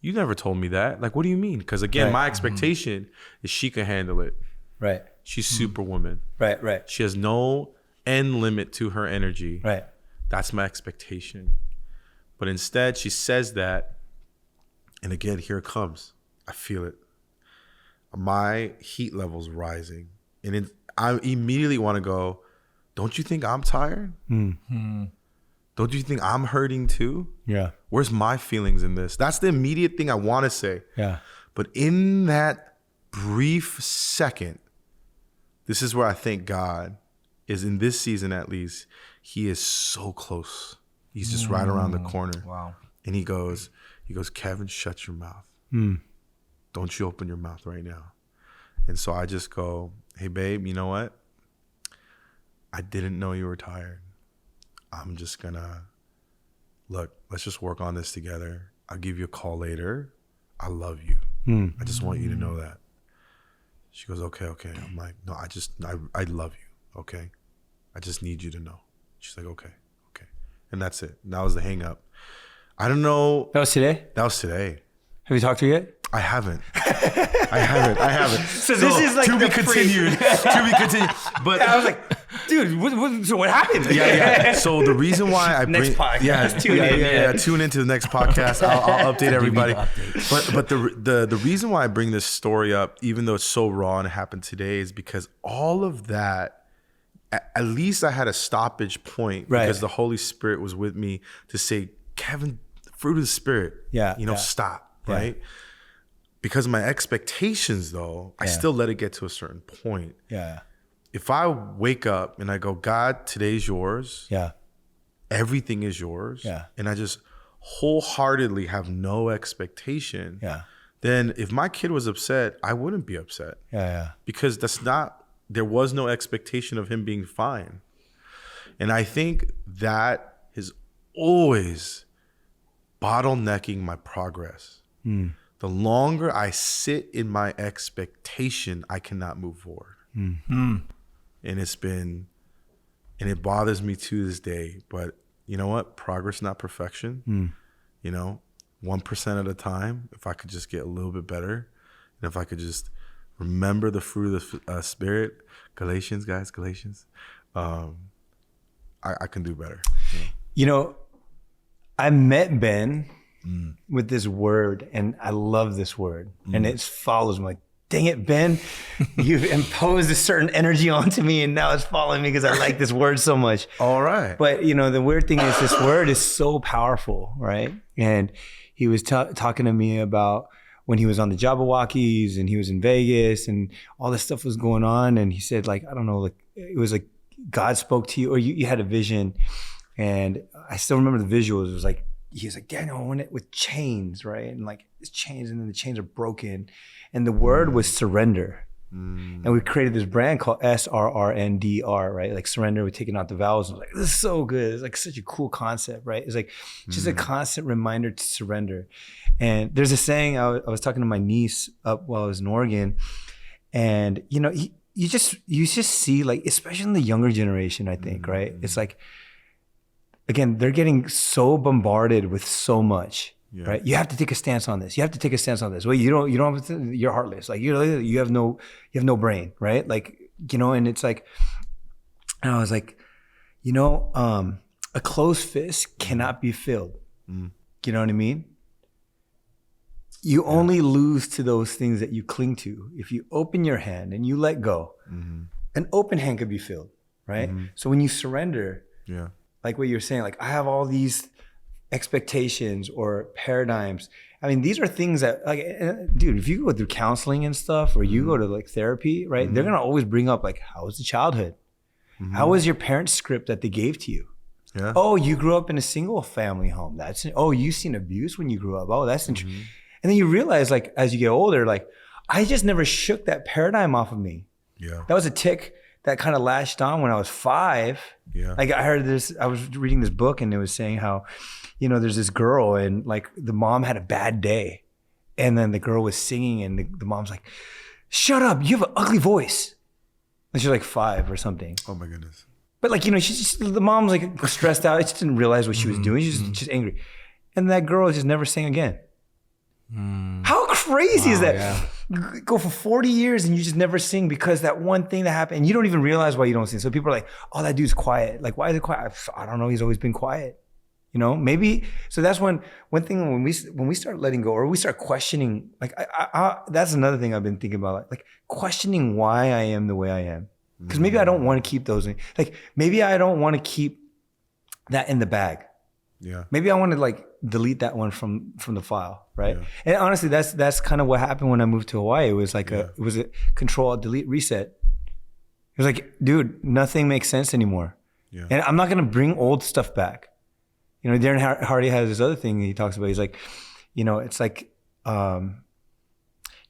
You never told me that. Like, what do you mean? Because again, my expectation is she can handle it. Right. She's superwoman. Right. She has no end limit to her energy. Right. That's my expectation. But instead, she says that. And again, here it comes. I feel it. My heat level's rising. And I immediately want to go, don't you think I'm tired? Don't you think I'm hurting too? Yeah. Where's my feelings in this? That's the immediate thing I want to say. Yeah. But in that brief second, this is where I think God is in this season at least. He is so close. He's just right around the corner. Wow. And he goes, Kevin, shut your mouth. Don't you open your mouth right now. And so I just go, hey, babe, you know what? I didn't know you were tired. I'm just gonna, look, let's just work on this together. I'll give you a call later. I love you. I just want you to know that. She goes, okay. I'm like, no, I love you, okay? I just need you to know. She's like, okay. And that's it. And that was the hang up. I don't know. That was today? That was today. Have you talked to her yet? I haven't. I haven't. So this is like to be the continued. To be continued. But I was like, dude, so what happened? yeah. So the reason why I Next bring podcast. Tune in. Tune into the next podcast. I'll update everybody. But the reason why I bring this story up, even though it's so raw and it happened today, is because all of that, at least I had a stoppage point because the Holy Spirit was with me to say, Kevin, fruit of the Spirit. Stop. Right. Because of my expectations, though, I still let it get to a certain point. Yeah. If I wake up and I go, God, today's yours. Yeah. Everything is yours. Yeah. And I just wholeheartedly have no expectation. Yeah. Then if my kid was upset, I wouldn't be upset. Yeah. Because there was no expectation of him being fine. And I think that is always bottlenecking my progress. The longer I sit in my expectation, I cannot move forward. And it bothers me to this day. But you know what? Progress, not perfection. 1% at a time. If I could just get a little bit better, and if I could just remember the fruit of the Spirit, Galatians, I can do better. I met Ben with this word, and I love this word, and it follows me. Like, dang it, Ben, you've imposed a certain energy onto me, and now it's following me because I like this word so much. All right. But the weird thing is, this word is so powerful, right? And he was talking to me about when he was on the Jabberwockies and he was in Vegas and all this stuff was going on, and he said, like, I don't know, like it was like God spoke to you, or you had a vision, and I still remember the visuals. It was like, he was like, Daniel, I want it with chains, right? And like it's chains, and then the chains are broken. And the word was surrender. And we created this brand called SRRNDR, right? Like surrender, we're taking out the vowels. I was like, this is so good. It's like such a cool concept, right? It's like just a constant reminder to surrender. And there's a saying, I was talking to my niece up while I was in Oregon, and you just see, like, especially in the younger generation, I think, right? It's like, again, they're getting so bombarded with so much, right? You have to take a stance on this. You have to take a stance on this. Well, you don't have to, you're heartless. Like, you have no brain, right? Like, and it's like, and I was like, a closed fist cannot be filled. You know what I mean? You only lose to those things that you cling to. If you open your hand and you let go, an open hand could be filled, right? So when you surrender, like what you're saying, like I have all these expectations or paradigms. I mean, these are things that, like, dude, if you go through counseling and stuff, or you go to like therapy, right? They're gonna always bring up, like, how was the childhood? How was your parents' script that they gave to you? Yeah. Oh, you grew up in a single family home. You seen abuse when you grew up. Oh, that's interesting. And then you realize, like, as you get older, like, I just never shook that paradigm off of me. Yeah. That was a tick that kind of latched on when I was 5. Yeah. Like, I was reading this book, and it was saying how, there's this girl, and like the mom had a bad day, and then the girl was singing, and the mom's like, shut up, you have an ugly voice. And she's like 5 or something. Oh my goodness. But like, the mom's like stressed out. She just didn't realize what she was doing. She's just angry. And that girl just never sang again. How crazy is that? Yeah. Go for 40 years and you just never sing because that one thing that happened, and you don't even realize why you don't sing. So people are like, oh, that dude's quiet. Like, why is he quiet? I don't know. He's always been quiet. Maybe. So that's one thing when we start letting go, or we start questioning, like, that's another thing I've been thinking about, like questioning why I am the way I am. Because maybe I don't want to keep those, like, maybe I don't want to keep that in the bag. Yeah. Maybe I want to like delete that one from the file, right? Yeah. And honestly, that's kind of what happened when I moved to Hawaii. It was like it was a Control, Delete, Reset. It was like, dude, nothing makes sense anymore. Yeah. And I'm not gonna bring old stuff back. Darren Hardy has this other thing he talks about. He's like, it's like,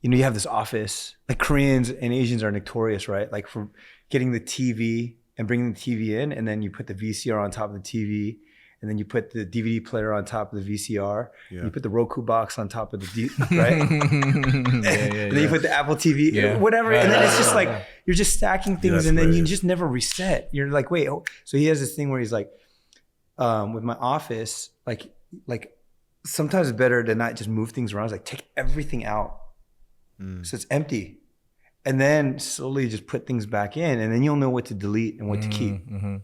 you have this office. Like, Koreans and Asians are notorious, right? Like, for getting the TV and bringing the TV in, and then you put the VCR on top of the TV. And then you put the DVD player on top of the VCR. Yeah. You put the Roku box on top of the right? And then you put the Apple TV, whatever. And then it's just like, you're just stacking things, and then you just never reset. You're like, wait. Oh. So he has this thing where he's like, with my office, like sometimes it's better to not just move things around. It's like take everything out. So it's empty. And then slowly just put things back in, and then you'll know what to delete and what to keep,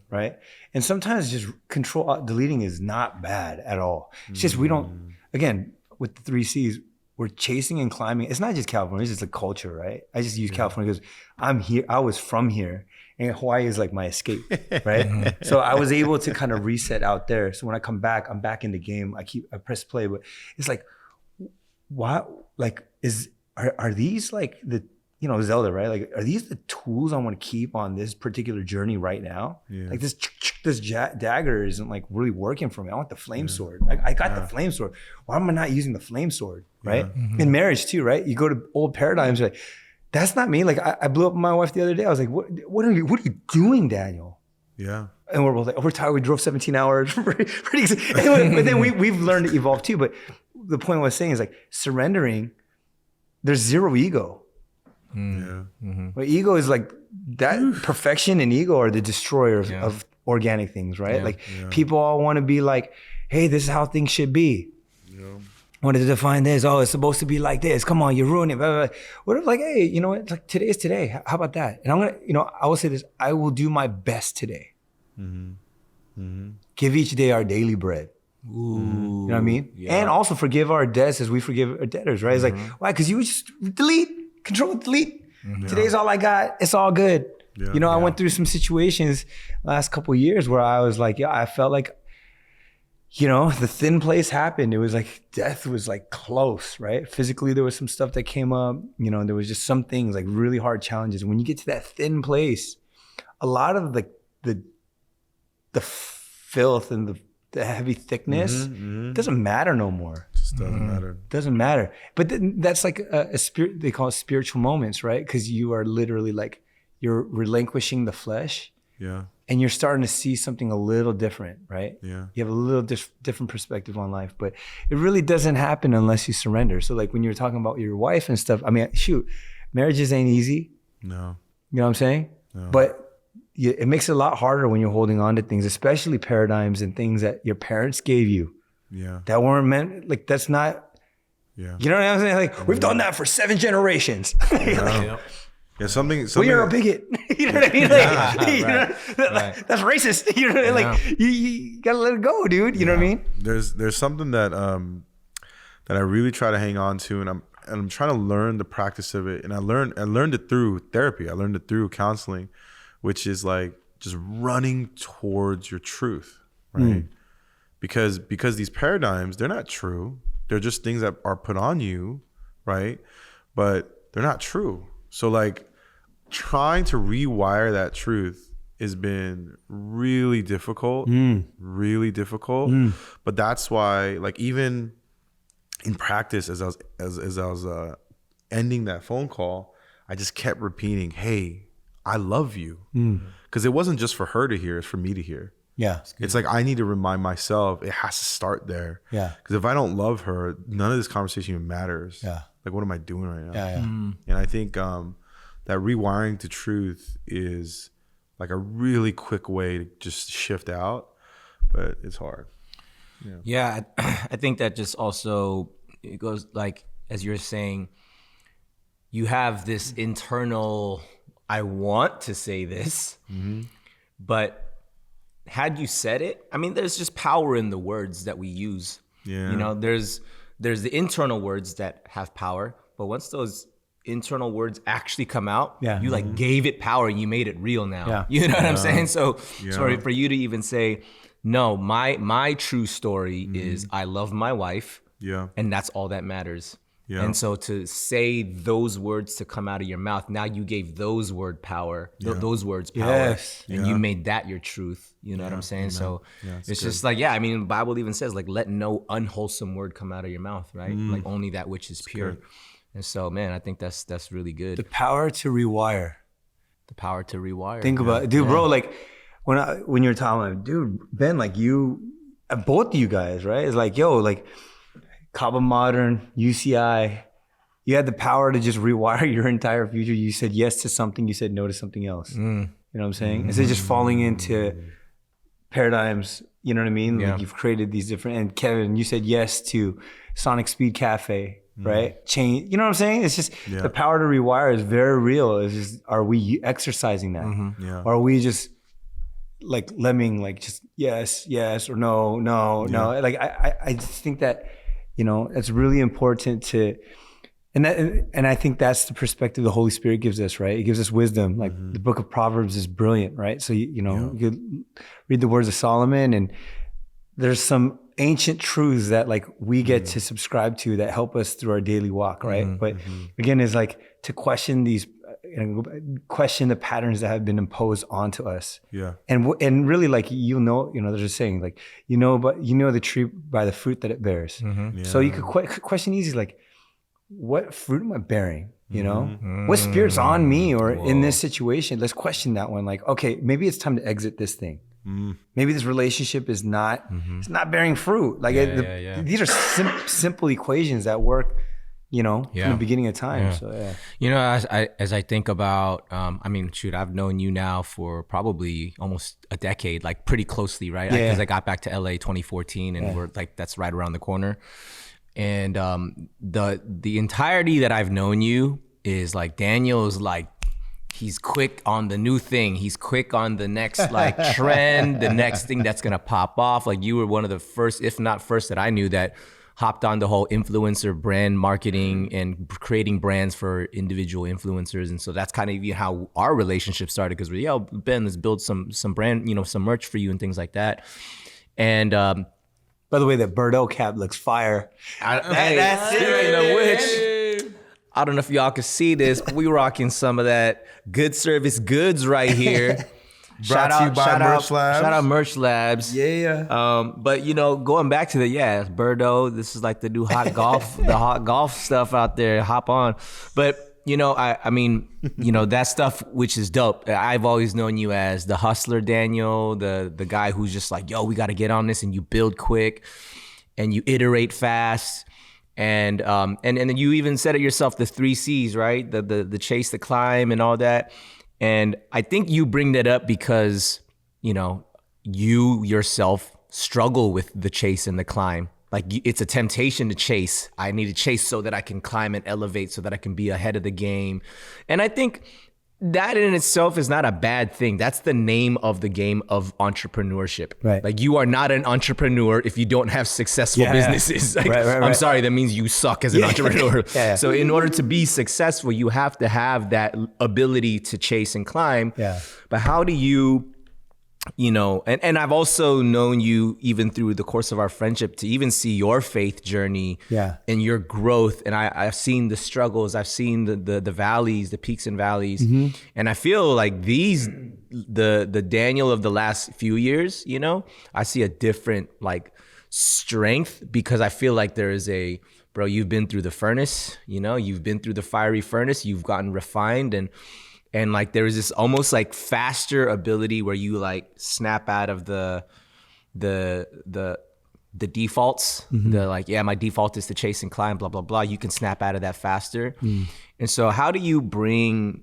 right? And sometimes just deleting is not bad at all. It's just we don't, again, with the 3 C's, we're chasing and climbing. It's not just California, it's just a culture, right? I just use California because I'm here, I was from here, and Hawaii is like my escape, right? So I was able to kind of reset out there. So when I come back, I'm back in the game. I press play, but it's like, what, like, are these like the, Zelda, right? Like, are these the tools I want to keep on this particular journey right now? Yeah. Like this dagger isn't like really working for me. I want the flame sword. I got the flame sword. Why am I not using the flame sword, right? In marriage too, right? You go to old paradigms, like, that's not me. Like I blew up my wife the other day. I was like, what are you doing, Daniel? Yeah. And we're both like, we're tired. We drove 17 hours. But then we've learned to evolve too. But the point I was saying is like surrendering, there's zero ego. But ego is like that. Perfection and ego are the destroyers of organic things, right? People all want to be like, hey, this is how things should be. Wanted to define this. Oh, it's supposed to be like this. Come on, you ruined it. Blah, blah, blah. What if like, hey, you know what? Like today is today. How about that? And I'm gonna, I will say this. I will do my best today. Give each day our daily bread. Ooh, you know what I mean? Yeah. And also forgive our debts as we forgive our debtors, right? It's like, why? Because you would just control delete. Today's all I got. It's all good. I went through some situations last couple of years where I was like, I felt like, the thin place happened. It was like death was like close, right? Physically, there was some stuff that came up. There was just some things like really hard challenges. When you get to that thin place, a lot of the filth and the heavy thickness doesn't matter no more. Just doesn't matter. Doesn't matter. But that's like a spirit. They call it spiritual moments, right? Because you are literally like you're relinquishing the flesh. Yeah. And you're starting to see something a little different, right? Yeah. You have a little different perspective on life, but it really doesn't happen unless you surrender. So like when you're talking about your wife and stuff, I mean, shoot, marriages ain't easy. No. You know what I'm saying? No. But it makes it a lot harder when you're holding on to things, especially paradigms and things that your parents gave you. Yeah. That weren't meant, like that's not, you know what I'm saying? Like we've done that for 7 generations. Yeah, something. Well, you're a bigot. You know what I mean? Like, that's racist. You know, like you gotta let it go, dude. You know what I mean? There's something that that I really try to hang on to, and I'm trying to learn the practice of it. And I learned it through therapy. I learned it through counseling, which is like just running towards your truth, right? Because these paradigms, they're not true. They're just things that are put on you, right? But they're not true. So like trying to rewire that truth has been really difficult, really difficult. But that's why, like, even in practice, as I was ending that phone call, I just kept repeating, "Hey, I love you," because it wasn't just for her to hear; it's for me to hear. Yeah, it's like I need to remind myself it has to start there. Yeah, because if I don't love her, none of this conversation even matters. Yeah, like what am I doing right now? Yeah. And I think that rewiring to truth is like a really quick way to just shift out, but it's hard. Yeah, I think that just also it goes like as you're saying, you have this internal, I want to say this, but had you said it, I mean, there's just power in the words that we use. Yeah. There's the internal words that have power, but once those internal words actually come out, you like gave it power and you made it real now. Yeah. You know what I'm saying? So for you to even say, no, my true story is I love my wife. Yeah. And that's all that matters. Yeah. And so to say those words to come out of your mouth, now you gave those words power, those words power, and you made that your truth. You know what I'm saying? Amen. So it's just like, I mean, the Bible even says like, let no unwholesome word come out of your mouth, right? Like only that which is pure. Good. And so, man, I think that's really good. The power to rewire. The power to rewire. Think about it, dude, bro. Like when you're talking about, dude, Ben, like you, both of you guys, right? It's like, yo, like. Cabo Modern, UCI, you had the power to just rewire your entire future. You said yes to something, you said no to something else. You know what I'm saying? Instead of just falling into paradigms You know what I mean? Yeah. Like you've created these different, and Kevin, you said yes to Sonic Speed Cafe, right? Change, you know what I'm saying? It's just the power to rewire is very real. It's just, are we exercising that? Yeah. Or are we just like lemming, like just yes, or no. Like I just think that, you know, it's really important to, and I think that's the perspective the Holy Spirit gives us, right? It gives us wisdom. Like the book of Proverbs is brilliant, right? So you could read the words of Solomon, and there's some ancient truths that like we get to subscribe to that help us through our daily walk, right? But again, it's like to question these, question the patterns that have been imposed onto us. Yeah. And really, like, there's a saying, like, but you know the tree by the fruit that it bears. Yeah. So you could question easy, like, what fruit am I bearing? You know, what spirit's on me or in this situation? Let's question that one. Like, okay, maybe it's time to exit this thing. Maybe this relationship is not, it's not bearing fruit. Like these are simple equations that work, from the beginning of time. Yeah. So You know, as I think about, I've known you now for probably almost a decade, like pretty closely, right? Because I got back to LA 2014, and we're like, that's right around the corner. And the entirety that I've known you is like, Daniel is like, he's quick on the new thing. He's quick on the next like trend, the next thing that's gonna pop off. Like you were one of the first, if not first, that I knew that hopped on the whole influencer brand marketing and creating brands for individual influencers. And so that's kind of even how our relationship started, because we're, Ben, let's build some brand, some merch for you and things like that. And by the way, that Birdo cap looks fire. That's speaking of which, I don't know if y'all can see this, but we rocking some of that good service goods right here. Brought to you by Merch Labs. Shout out Merch Labs. Yeah. But going back to Birdo, this is like the new hot golf, the hot golf stuff out there. Hop on. But that stuff, which is dope. I've always known you as the hustler, Daniel, the guy who's just like, we got to get on this, and you build quick and you iterate fast. And then you even said it yourself, the 3 C's, right? The chase, the climb, and all that. And I think you bring that up because, you yourself struggle with the chase and the climb. Like it's a temptation to chase. I need to chase so that I can climb and elevate, so that I can be ahead of the game. And I think that in itself is not a bad thing. That's the name of the game of entrepreneurship. Right. Like you are not an entrepreneur if you don't have successful businesses. Like, right. I'm sorry, that means you suck as an entrepreneur. Yeah. So in order to be successful, you have to have that ability to chase and climb. Yeah. But how do you, and I've also known you even through the course of our friendship to even see your faith journey and your growth. And I've seen the struggles, I've seen the valleys, the peaks and valleys. And I feel like the Daniel of the last few years, I see a different like strength, because I feel like there is bro, you've been through the furnace, you've been through the fiery furnace, you've gotten refined, and like there is this almost like faster ability where you like snap out of the defaults. The like, my default is to chase and climb, blah, blah, blah. You can snap out of that faster. And so how do you bring,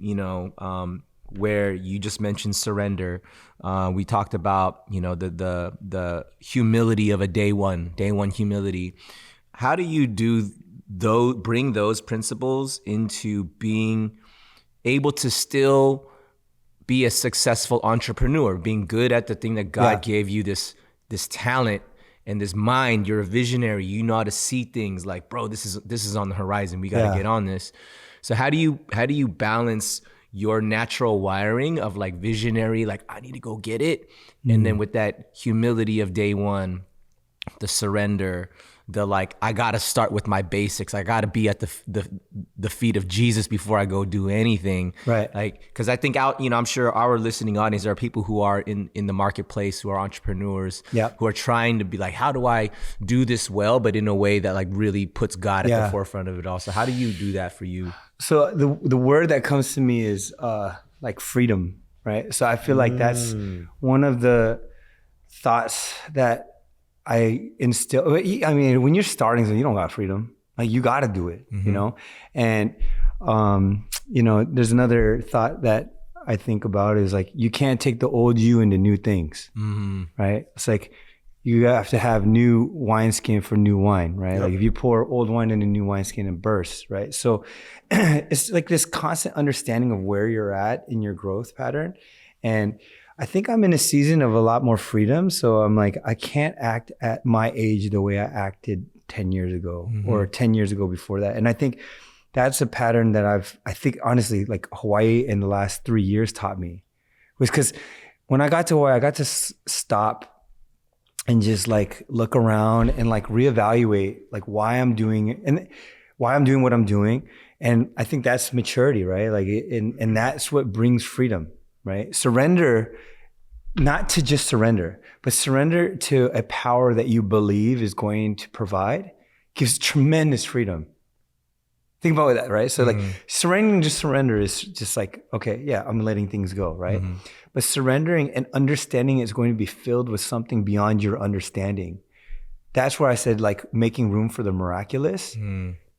where you just mentioned surrender. We talked about, the humility of a day one humility. How do you bring those principles into being able to still be a successful entrepreneur, being good at the thing that God gave you, this talent and this mind? You're a visionary. You know how to see things like, bro, this is on the horizon. We got to get on this. So how do you balance your natural wiring of like visionary, like I need to go get it, and then with that humility of day one, the surrender, the like, I gotta start with my basics. I gotta be at the feet of Jesus before I go do anything. Right. Like, because I think I'm sure our listening audience are people who are in the marketplace, who are entrepreneurs, who are trying to be like, how do I do this well, but in a way that like really puts God at the forefront of it all. So how do you do that for you? So the word that comes to me is like freedom, right? So I feel like that's one of the thoughts that I instill. I mean, when you're starting, you don't got freedom. Like you got to do it, And there's another thought that I think about is like you can't take the old you into new things, right? It's like you have to have new wineskin for new wine, right? Like if you pour old wine in a new wineskin, it bursts, right? So it's like this constant understanding of where you're at in your growth pattern. And I think I'm in a season of a lot more freedom. So I'm like, I can't act at my age the way I acted 10 years ago or 10 years ago before that. And I think that's a pattern that I think honestly, like Hawaii in the last 3 years taught me, was because when I got to Hawaii, I got to stop and just like look around and like reevaluate like why I'm doing what I'm doing. And I think that's maturity, right? Like, and that's what brings freedom, right? Surrender, not to just surrender, but surrender to a power that you believe is going to provide gives tremendous freedom. Think about that, right? So like surrendering, just surrender is just like, okay, yeah, I'm letting things go, right? But surrendering and understanding is going to be filled with something beyond your understanding. That's where I said like making room for the miraculous.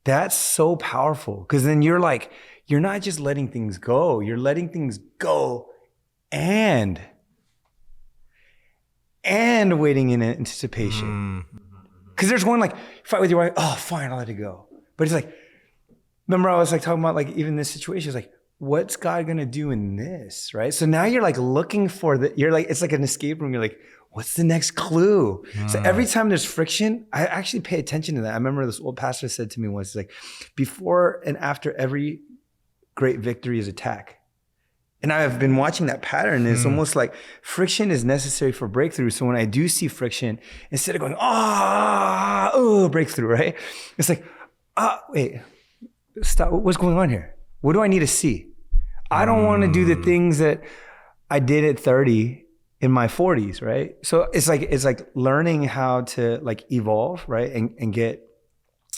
That's so powerful, because then you're like, you're not just letting things go, you're letting things go and waiting in anticipation. Because there's one like, fight with your wife, oh, fine, I'll let it go. But it's like, remember I was like talking about like even this situation, it's like, what's God gonna do in this, right? So now you're like looking for you're like, it's like an escape room. You're like, what's the next clue? So every time there's friction, I actually pay attention to that. I remember this old pastor said to me once, like, before and after every great victory is attack. And I've been watching that pattern. It's almost like friction is necessary for breakthrough. So when I do see friction, instead of going, breakthrough, right? It's like, wait, stop, what's going on here? What do I need to see? I don't want to do the things that I did at 30 in my 40s, right? So it's like learning how to like evolve, right? And get,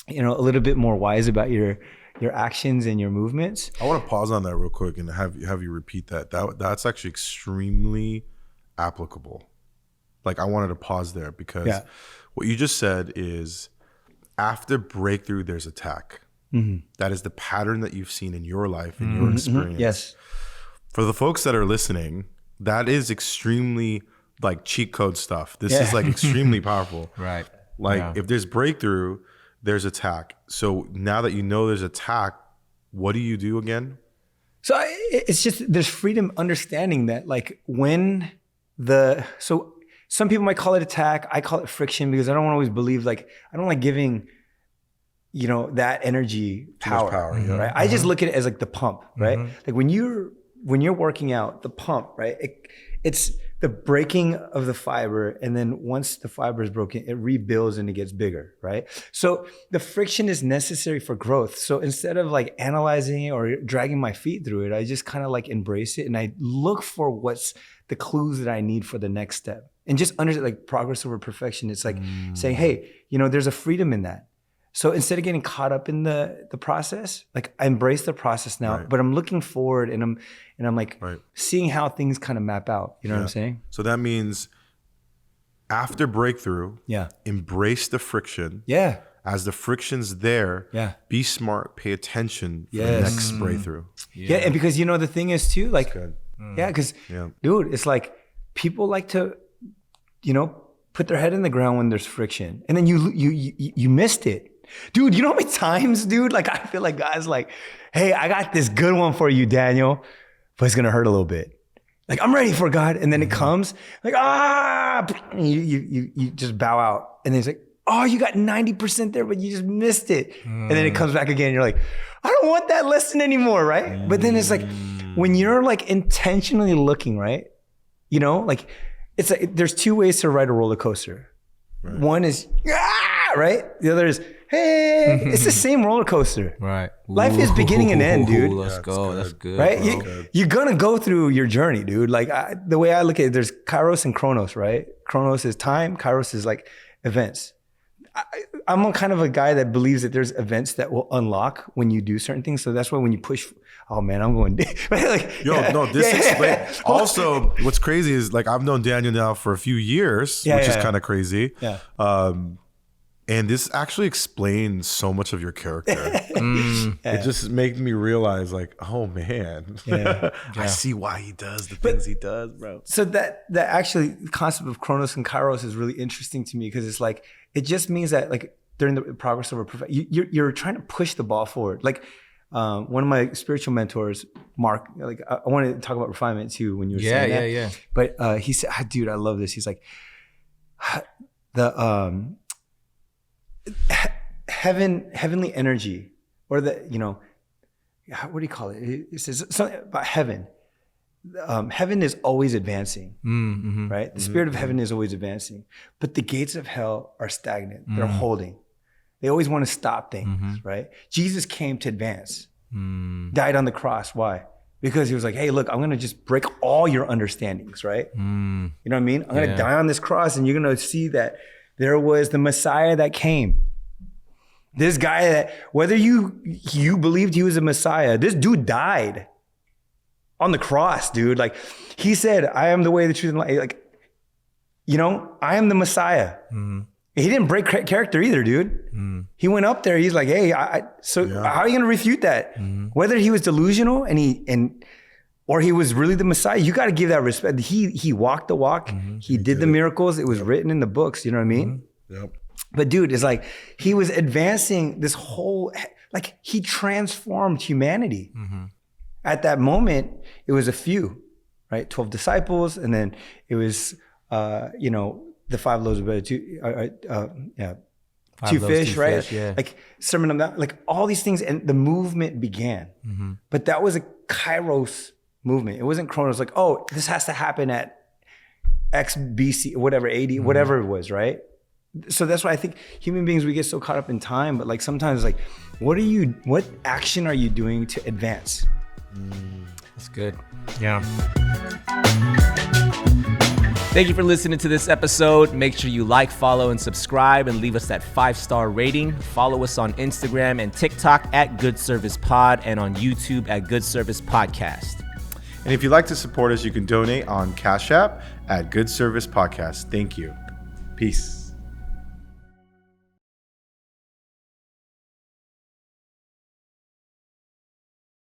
a little bit more wise about your actions and your movements. I want to pause on that real quick and have you repeat that. That's actually extremely applicable. Like, I wanted to pause there because what you just said is, after breakthrough, there's attack. That is the pattern that you've seen in your life, in your experience. Yes. For the folks that are listening, that is extremely like cheat code stuff. This is like extremely powerful. Right. Like if there's breakthrough, there's attack. So now that you know there's attack, what do you do again? So it's just, there's freedom understanding that like so some people might call it attack. I call it friction, because I don't always believe, like, I don't like giving, that energy power, right? I just look at it as like the pump, right? Like when you're working out, the pump, right? It's the breaking of the fiber, and then once the fiber is broken, it rebuilds and it gets bigger, right? So the friction is necessary for growth. So instead of like analyzing it or dragging my feet through it, I just kind of like embrace it, and I look for what's the clues that I need for the next step. And just understand, like, progress over perfection. It's like saying, hey, there's a freedom in that. So instead of getting caught up in the process, like, I embrace the process now, but I'm looking forward, and I'm like seeing how things kind of map out. You know what I'm saying? So that means after breakthrough, embrace the friction. Yeah. As the friction's there, be smart, pay attention for the next breakthrough. Yeah. And because the thing is too, like, because dude, it's like people like to, put their head in the ground when there's friction, and then you missed it. Dude, you know how many times, dude, like, I feel like guys like, hey, I got this good one for you, Daniel, but it's gonna hurt a little bit. Like, I'm ready for God. And then it comes like, and you just bow out. And then it's like, oh, you got 90% there, but you just missed it. And then it comes back again. And you're like, I don't want that lesson anymore, right? But then it's like, when you're like intentionally looking, right? Like, it's like, there's two ways to ride a roller coaster. One is, right? The other is, hey, it's the same roller coaster. Right. Life is beginning and end, dude. Let's go. That's good. Right? You're gonna go through your journey, dude. Like, the way I look at it, there's Kairos and Chronos, right? Chronos is time. Kairos is like events. I'm kind of a guy that believes that there's events that will unlock when you do certain things. So that's why when you push, oh man, I'm going like, explains. Also, what's crazy is, like, I've known Daniel now for a few years, which is kind of crazy. And this actually explains so much of your character. It just made me realize, like, oh man, I see why he does the things he does, bro. So that actually the concept of Chronos and Kairos is really interesting to me, because it's like, it just means that like during the progress of a you're trying to push the ball forward. Like one of my spiritual mentors, Mark, like I wanted to talk about refinement too when you were saying that. Yeah. But he said, dude, I love this. He's like, the heavenly energy, or the, you know, what do you call it? It says something about heaven. Heaven is always advancing, right? The spirit of heaven is always advancing, but the gates of hell are stagnant. They're holding. They always want to stop things, right? Jesus came to advance, died on the cross. Why? Because he was like, hey, look, I'm going to just break all your understandings, right? You know what I mean? I'm going to die on this cross, and you're going to see that there was the Messiah that came. This guy that, whether you believed he was a Messiah, this dude died on the cross, dude. Like, he said, I am the way, the truth, and life. Like, you know, I am the Messiah. He didn't break character either, dude. He went up there. He's like, hey, how are you going to refute that? Whether he was delusional or he was really the Messiah, you got to give that respect. He walked the walk. He did the miracles. It was written in the books. You know what I mean? Yep. But dude, it's like he was advancing this whole, like he transformed humanity. At that moment, it was a few, right? 12 disciples, and then it was, you know, the 5 loaves of bread, 2 fish, right? Fish, like Sermon on the Mount, like all these things, and the movement began. But that was a Kairos movement. It wasn't Chronos, like, oh, this has to happen at X BC, whatever, 80, whatever it was, right? So that's why I think human beings, we get so caught up in time, but like sometimes like, what action are you doing to advance? That's good. Yeah. Thank you for listening to this episode. Make sure you like, follow, and subscribe, and leave us that 5-star rating. Follow us on Instagram and TikTok at Good Service Pod, and on YouTube at Good Service Podcast. And if you'd like to support us, you can donate on Cash App at Good Service Podcast. Thank you. Peace.